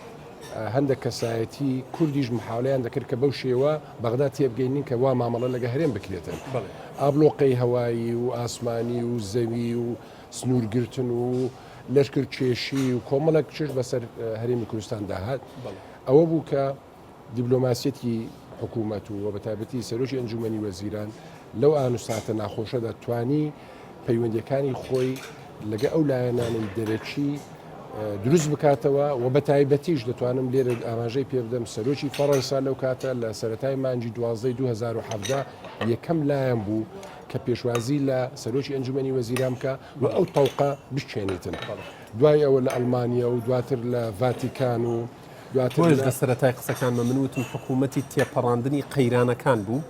[SPEAKER 2] هەندێک کەسایەتی کوردیش محاولیان دەکرد کە بەو شێوە بەغدا تێبگەینین کە وا مامەڵە لەگە هەرێم بکرێتن ئابلۆقەی هەوایی و ئاسمانی و زەوی و سنوورگرتن و لەشکر کێشی و کۆمەڵک چش بەسەر هەرێمی کوردستان داهات ئەوە بوو کە دیبلۆماسیەتی حکوومەت و بەتابەتی سەرۆکی ئەنجومەنی وەزیران لەو ئانوساتە ناخۆشەدا توانی پەیوەندیەکانی خۆی لەگە ئەو لایەنانەی دەرەکی دروست بکاتەوە و بە تایبەتیش دەتوانم لێرە ئاماژەی پێ بدەم سەرۆکی فەڕەنسا لەو کاتە لە سەرەتای مانجی 12 2017 یەکەم لایەن بوو کە پێشوازی لە سەرۆکی ئەنجومەنی وەزیران بکە و ئەو تەوقە بشکێنیتن دوای ئەوە لە ئەلمانیا و دواتر لە ڤاتیکان و
[SPEAKER 1] دواتر لە سەرەتای قسەکان مەمنوتم حکوومەتی تێپەڕاندنی قەیرانەکان بوو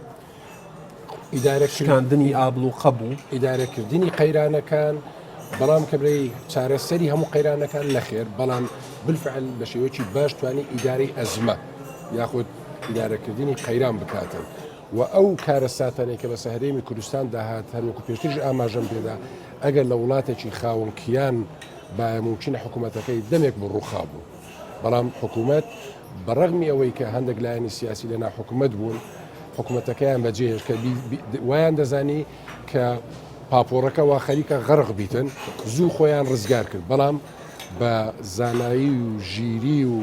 [SPEAKER 1] ئیدارەکردنی ئابلوقە بوو
[SPEAKER 2] ئیدارەکردنی قەیرانەکان بەڵام کە برەی چارەسەری هەموو قەیرانەکان نەخێر بەڵام بالفعل بە شێوەیەکی باش توانی ئیدارەی ئەزمە یاخود ئیدارەکردنی قەیران بکاتن و ئەو کارە ساتانێک کە بە سەهرێمی کوردستان داهات هەروەکو پێشترش ئاماژەم پێدا ئەگەر لە وڵاتێکی خاوەنکیان باممکنە حکوومەتەکەی دەمێک بۆ ڕووخا بوو بەڵام حکوومەت بەڕەغمی ئەوەی کە هەندێک لایەنی سیاسی لەنا حکوومەت بوون حکوومەتەکەیان بەجێهێش کە وایان دەزانی کە پاپۆڕەکە وا خەریکە غەرق بیتن زوو خۆیان ڕزگار کرد بەڵام بە زانایی و ژیری و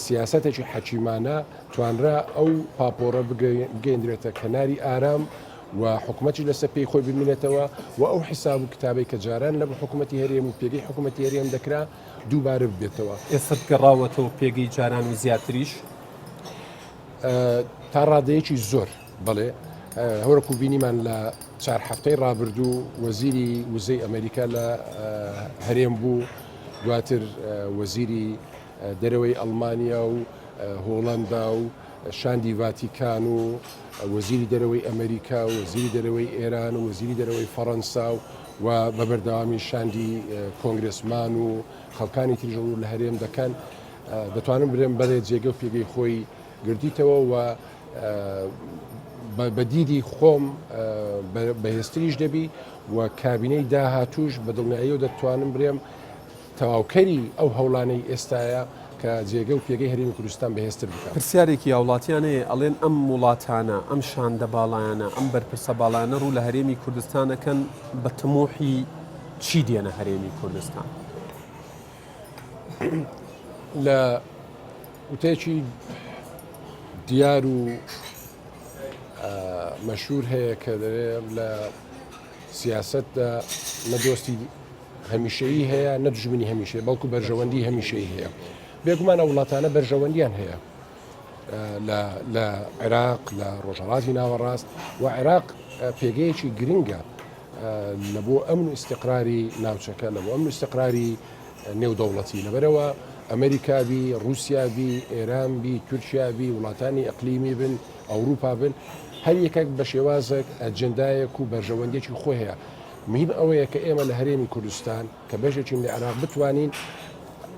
[SPEAKER 2] سیاستێکی حەکیمانە توانرا ئەو پاپۆرە بگەیندرێتە کەناری ئارام و حکوومەتی لەسەر پێی خۆی بمێنێتەوە و ئەو حساب و کتابی کە جاران لە حکوومەتی هەرێم و پێگەی حکوومەتی هەرێم دەکرا دووبارە ببێتەوە.
[SPEAKER 1] ئێستا گەڕاوەتەوە پێگەی جاران و زیاتریش
[SPEAKER 2] تا ڕادەیەکی زۆر بڵێ هەوڕکو بینیمان لە 4 هەفتەی ڕابردوو وەزیری وزەی ئەمریکا لە هەرێم بوو دواتر وەزیری دەرەوەی ئەڵمانیا و هۆڵندا و شاندی ڤاتیکان و وەزیری دەرەوەی ئەمریکا و وەزیری دەرەوەی ئێران و وەزیری دەرەوەی فەڕەنسا و بەبەردەوامی شاندی کۆنگرسمان و خەڵکانی تریژەڵ لە هەرێم دەکەن دەتوانم برێن بەرێ جێگە و پێگەی خۆی گردیتەوە و بەدیدی خۆم بەهێستریش دەبی و کابینەی داهاتوش بە دڵنیایی و دەتوانم برێم تەواوکەری ئەو هەوڵانەی ئێستاە کە جێگە و پێگەی هەرێمی کوردستان بەهێستر بکات.
[SPEAKER 1] پرسیارێکی هاوڵاتیانەیە ئەڵێن ئەم وڵاتانە ئەم شاندە باڵایانە ئەم بەرپرسە باڵانە ڕوو لە هەرێمی کوردستانەکەن بە تمۆحی چی دێنە هەرێمی کوردستان؟
[SPEAKER 2] لە وتەیەکی دیار و مەشهور هەیە کە دەرێت لە سیاستدا نەدۆستی هەمیشەیی هەیە نەدژمنی هەمیشەیە بەڵکو بەرژەوەندی هەمیشەیی هەیە بێگومان ئەو وڵاتانە بەرژەوەندیان هەیە لە عێراق لە ڕۆژهەڵاتی ناوەڕاست و عێراق پێگەیەکی گرنگە لە بۆ ئەمن و استقراری ناوچەکە لە بۆ ئەمن و استقراری نێودەوڵەتی لەبەرەوە ئەمریکابی رووسیابی ئێرانبی تورکیابی وڵاتانی ئەقلیمی بن ئەوروپا بن هەر یەکێک بە شێوازێک ئەجندایەک و بەرژەوەندێکی خۆی هەیە مهم ئەوەیە کە ئێمە لە هەرێمی کوردستان کە بەشێکیم لە عێراق بتوانین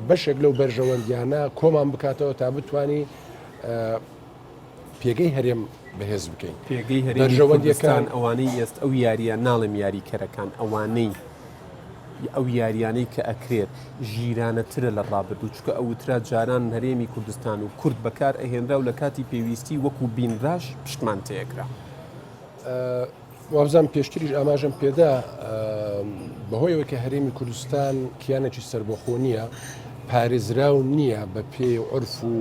[SPEAKER 2] بەشێک لەو بەرژەوەندیانە کۆمان بکاتەوە تا بتوانین پێگەی هەرێم بەهێز بکەین.
[SPEAKER 1] پێگەی هەرێمی کوردستان ئەوانەی ئێست ئەو یاریە ناڵێم یاریکەرەکان ئەوانەی ئەو یاریانەی کە ئەکرێت ژیرانەترە لە ڕابردوو چکە ئەوترا جاران هەرێمی کوردستان و کورد بەکار ئەهێنرا و لە کاتی پێویستی وەکو بینڕاش پشتمان تێکرا.
[SPEAKER 2] وابزان پێشتریش ئاماژەم پێدا بەهۆیەوە کە هەرێمی کوردستان کیانێکی سەربەخۆ نییە پارێزراو نییە بە پێ عرف و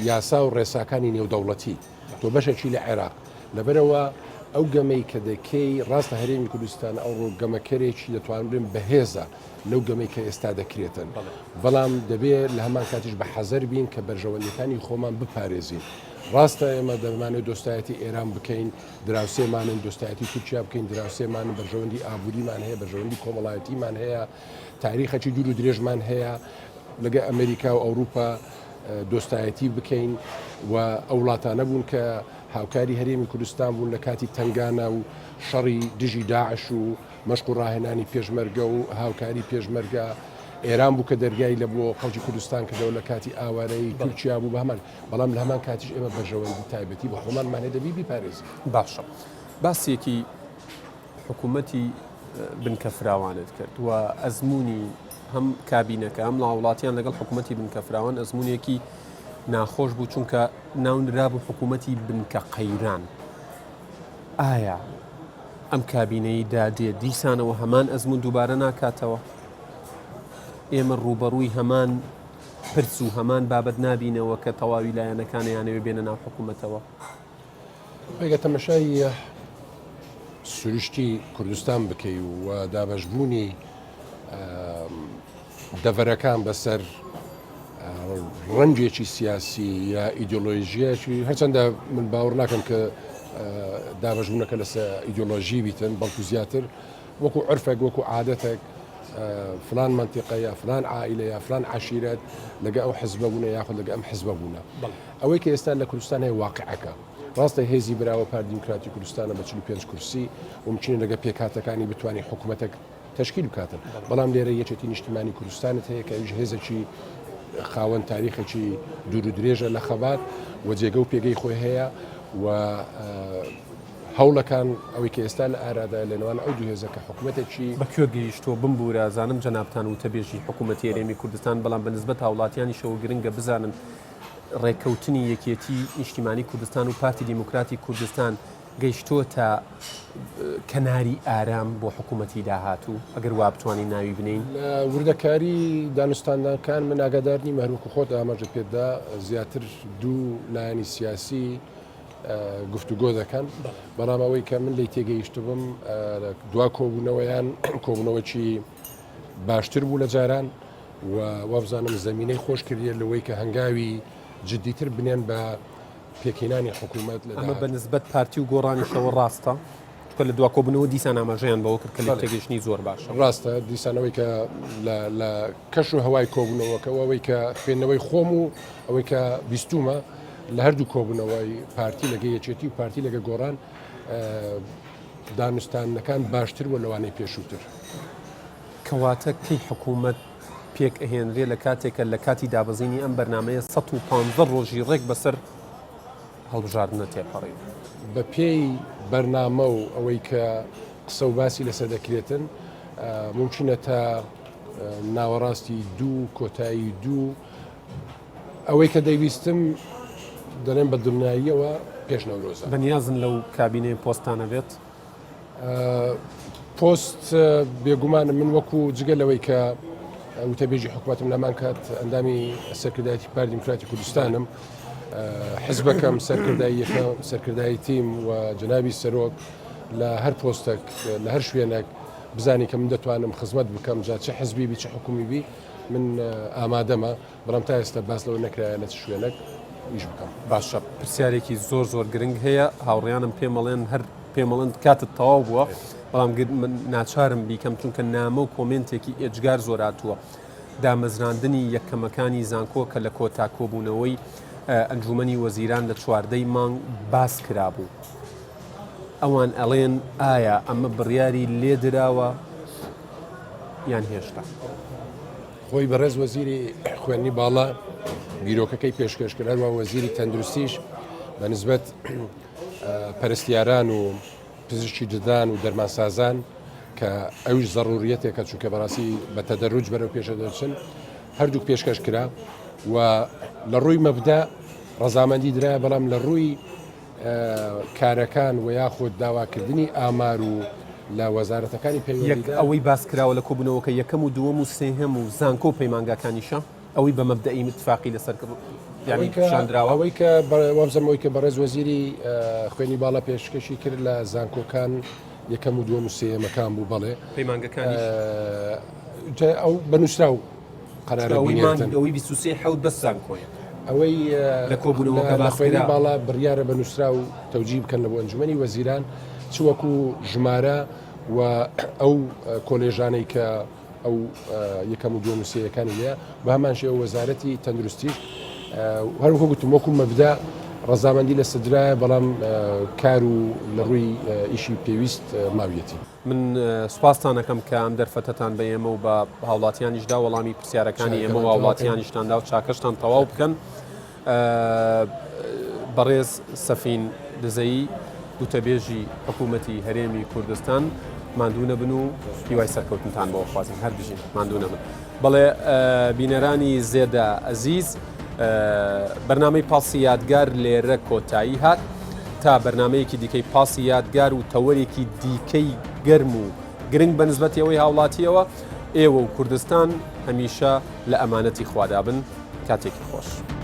[SPEAKER 2] یاسا و ڕێساکانی نێودەوڵەتی تۆ بەشێکی لە عێراق لەبەرەوە ئەو گەمەی کە دەکەی ڕاستە هەرێمی کوردستان ئەو ڕۆگەمەکەرێکی دەتوانبرێن بەهێزە لەو گەمەی کە ئێستا دەکرێتن بەڵام دەبێت لە هەمان کاتیش بە حەزەر بین کە بەرژەوەندەکانی خۆمان بپارێزین. ڕاستە ئێمە دەمانێت دۆستایەتی ئێران بکەین دراوسێمانن دۆستایەتی تورکیا بکەین دراوسێمان بەرژەوەندی ئابووریمان هەیە بەرژەوەندی کۆمەڵایەتیمان هەیە تاریخەکی دوور و درێژمان هەیە لەگە ئەمریکا و ئەوروپا دۆستایەتی بکەین و ئەو وڵاتانە بوون کە هاوکاری هەرێمی کوردستان بوون لە کاتی تنگانە و شەڕی دژی داعش و مەشق و ڕاهێنانی پێشمەرگە و هاوکاری پێشمەرگە ئێران بوو کە دەرگای لە بۆ خەڵکی کوردستان کردەوە لە کاتی ئاوارەی تورکیا بوو بە هەمان بەڵام لە هەمان کاتیش ئێمە بەرژەوەندی تایبەتی بە خۆمانمانێ دەبی بیپارێزین.
[SPEAKER 1] باشە باسیەکی حکوومەتی بنکە فراوانت کرد و ئەزمموی هەم کابینەکە ئەم ناوڵاتیان لەگەڵ حکوومەتی بنکە فراوان ئەزممونێکی ناخۆش بوو چونکە ناونرا بوو حکوومەتی بنکە قەیران. ئایا ئەم کابینەی دادێت دیسانەوە هەمان ئەزمون دووبارە ناکاتەوە؟ ئێمە ڕوبەڕووی هەمان پرس و هەمان بابەت نابینەوە کە تەواوی لایەنەکانیانەوێ بێنە ناو حکوومەتەوە.
[SPEAKER 2] پێگە تەمەشای سروشتی کوردستان بکەی و دابەشبوونی دەڤەرەکان بەسەر ڕەنجێکی سیاسی یا ئیدۆلۆژیەکی هەرچەندە من باوەڕ ناکەم کە دابەشبوونەکە لەسەر ئیدۆلۆژی بیتن بەڵکو زیاتر وەکو عرفێک وەکو عادەتێک فلان منطقه یا فلان عائلە یا فلان عشیرەت لەگە ئەو حزبە بوونە یاخود لەگە ئەم حزبە بوونە ئەوەی کە ئێستا لە کوردستان هەیە واقعەکە ڕاستە هێزی براوە پارتی دیموکراتی کوردستانە بە 45 کورسی ومچینە لەگە پێکاتەکانی بتوانانی حکوومەتێک تشکیل بکاتن بەڵام لێرە یەکێتی نیشتیمانی کوردستانت هەیە کە ئەویش هێزێکی خاوەن تاریخێکی دوور و درێژە لە خەبات و جێگە و پێگەی خۆی هەیە و هەوڵەکان ئەوەی کە ئێستا لە ئارادا لەنێوان ئەو دوو هێزە کە حکوومەتێکی
[SPEAKER 1] بەکوێ گەیشتۆ بمبورە زانم جەنابتان و تەبێژی حکوومەتی هەرێمی کوردستان بەڵام بەنسبەت هاوڵاتیانی شەوە گرنگە بزانن ڕێککەوتنی یەکێتی نیشتیمانی کوردستان و پارتی دیموکراتی کوردستان گەیشتۆ تا کەناری ئارام بۆ حکوومەتی داهاتوو ئەگەر وا بتوانین ناوی بنین
[SPEAKER 2] لە وردەکاری دانوستاندانەکان من ئاگادار نیم هەروکو خۆت ئاماژە پێدا زیاتر دوو لایەنی سیاسی گفتوگۆ دەکەن بەڵام ئەوەی کە من لی تێگەیشت بم دوا کۆبوونەوەیان کۆبوونەوەکی باشتر بوو لە جاران و وابزانم زمینەی خۆش کردیە لەوەی کە هەنگاوی جددیتر بنێن بە پێکهێنانی حکوومەت
[SPEAKER 1] ئەمە بەنسبەت پارتی و گۆڕانیشەوە ڕاستە کە لە دوا کۆبوونەوە دیسان ئاماژەیان بەوە کرد کە لە تێگەشتنی زۆر باشە
[SPEAKER 2] ڕاستە دیسانەوەی کە لە کەش و هەوای کۆبوونەوەکەەوە ئەوەی کە خوێندنەوەی خۆم و ئەوەی کە بیستومە لە هەردوو کۆبوونەوەی پارتی لەگە یەکێتی و پارتی لەگە گۆڕان دانوستانەکان باشتر بۆ لەوانەی پێشووتر
[SPEAKER 1] کەواتە کەی حکوومەت پێک ئەهێنرێ لە کاتێکە لە کاتی دابەزینی ئەم بەرنمەیە 115 ڕۆژی ڕێک بەسەر هەڵبژاردنە تێپەڕی
[SPEAKER 2] بە پێی بەرنامە و ئەوەی کە قسە و باسی لەسەر دەکرێتن ممکنە تا ناوەڕاستی دوو کۆتایی دوو ئەوەی کە دەیویستم دەڵێن بە دڵنیاییەوە پێش نەورۆزە
[SPEAKER 1] بەنیازن لەو کابینەی پۆستانە بێت
[SPEAKER 2] پۆست بێگومانم من وەکو جگەلەوەی کە وتەبێژی حکوومەتم لەمان کات ئەندامی سەرکردایەتی پارتی دیموکراتی کوردستانم حزبەکەم سەرکردایی تیم و جنابی سەرۆک لە هەر پۆستێک لە هەر شوێنێک بزانی کە من دەتوانم خزمەت بکەم جا چه حزبی بی چه حکومی بی من ئامادەمە بەڵام تا ئێستا باس لەوە نەکرایە لە چ شوێنێک ئیش بکەم
[SPEAKER 1] باشە پرسیارێکی زۆر گرنگ هەیە هاوڕیانم پێمەڵێن هەر پێمەڵند کاتت تەواو بووە بەڵام ناچارم بیکەم چونکە نامە و کۆمنتێکی ئێجگار زۆراتووە دامەزراندنی یەکەمەکانی زانکۆ کە لە کۆتا کۆبوونەوەی ئەنجومەنی وەزیران لە 14 مانگ باس کرابوو ئەوان ئەڵێن ئایا ئەمە بڕیاری لێدراوە یان هێشتا
[SPEAKER 2] خۆی بەڕێز وەزیری خوێنی باڵا بیرۆکەکەی پێشکەشکردن و وەزیری تەندروستیش بە نسبەت پەرستیاران و پزیشکی ددان و دەرمانسازان کە ئەوش ضروریەتێکە چونکە بەڕاستی بە تەدەڕوج بەرەو پێشە دەچن هەردوو پێشکەش کرا و لە ڕووی مەبدا ڕەزامەندی درایە بەڵام لە ڕووی کارەکان و یاخود داواکردنی ئامار و لە وەزارەتەکانی پەیوەندیدا
[SPEAKER 1] ئەوەی باس کراوە لە کۆبوونەوەکە یەکەم و دووەم و سێهەم و زانکۆ پەیمانگاکانیشە ئەوەی بە مەبدەئی متفاقی لەسەر شاندراوە
[SPEAKER 2] ئەوەی کە وابزەمەوەی کە بەڕێز وەزیری خوێنی باڵا پێشکەشی کرد لە زانکۆکان یەکەم و دووەم و سێهەمەکان بوو بەڵێ
[SPEAKER 1] پەیمانگەکانی
[SPEAKER 2] ئەو بەنووسرا و
[SPEAKER 1] قەرارەوەی 23 حەوت بەس زانکۆیە
[SPEAKER 2] ئەوەی
[SPEAKER 1] لە کۆبوونەوەکە
[SPEAKER 2] خوێنی باڵا بڕیارە بەنووسرا و تەوجیه بکەن لە بۆ ئەنجومەنی وەزیران چوەکو ژمارە و ئەو کۆلێژانەی کە ئەو یەکەم و دووەم و سێیەکانی لێە بە هەمان شێوە وەزارەتی تەندروستی هەروەکو گوتم وەکو مەبدا ڕەزامەندی لە سدرایە بەڵام کار و لە ڕووی ئیشی پێویست ماویەتی
[SPEAKER 1] من سوپاسانەکەم کە ئەم دەرفەتەتان بە ئێمە و بە هاوڵاتیانیشدا وەڵامی پرسیارەکانی ئێمە و هاوڵاتیانیشتاندا و چاکەشتان تەواو بکەن بەڕێز سەفین دزەیی دووتەبێژی حکوومەتی هەرێمی کوردستان ماندوو نەبن و هیوای سەرکەوتنتان بۆ خوازم هەر بژین ماندوو نەبن بەڵێ بینەرانی زێدە ئەزیز بەرنامەی پاسی یادگار لێرە کۆتایی هات تا بەرنمەیەکی دیکەی پاسی یادگار و تەوەرێکی دیکەی گەرم و گرنگ بە نسبەتی ئەوەی هاوڵاتیەوە ئێوە و کوردستان هەمیشە لە ئەمانەتی خوادابن کاتێکی خۆش.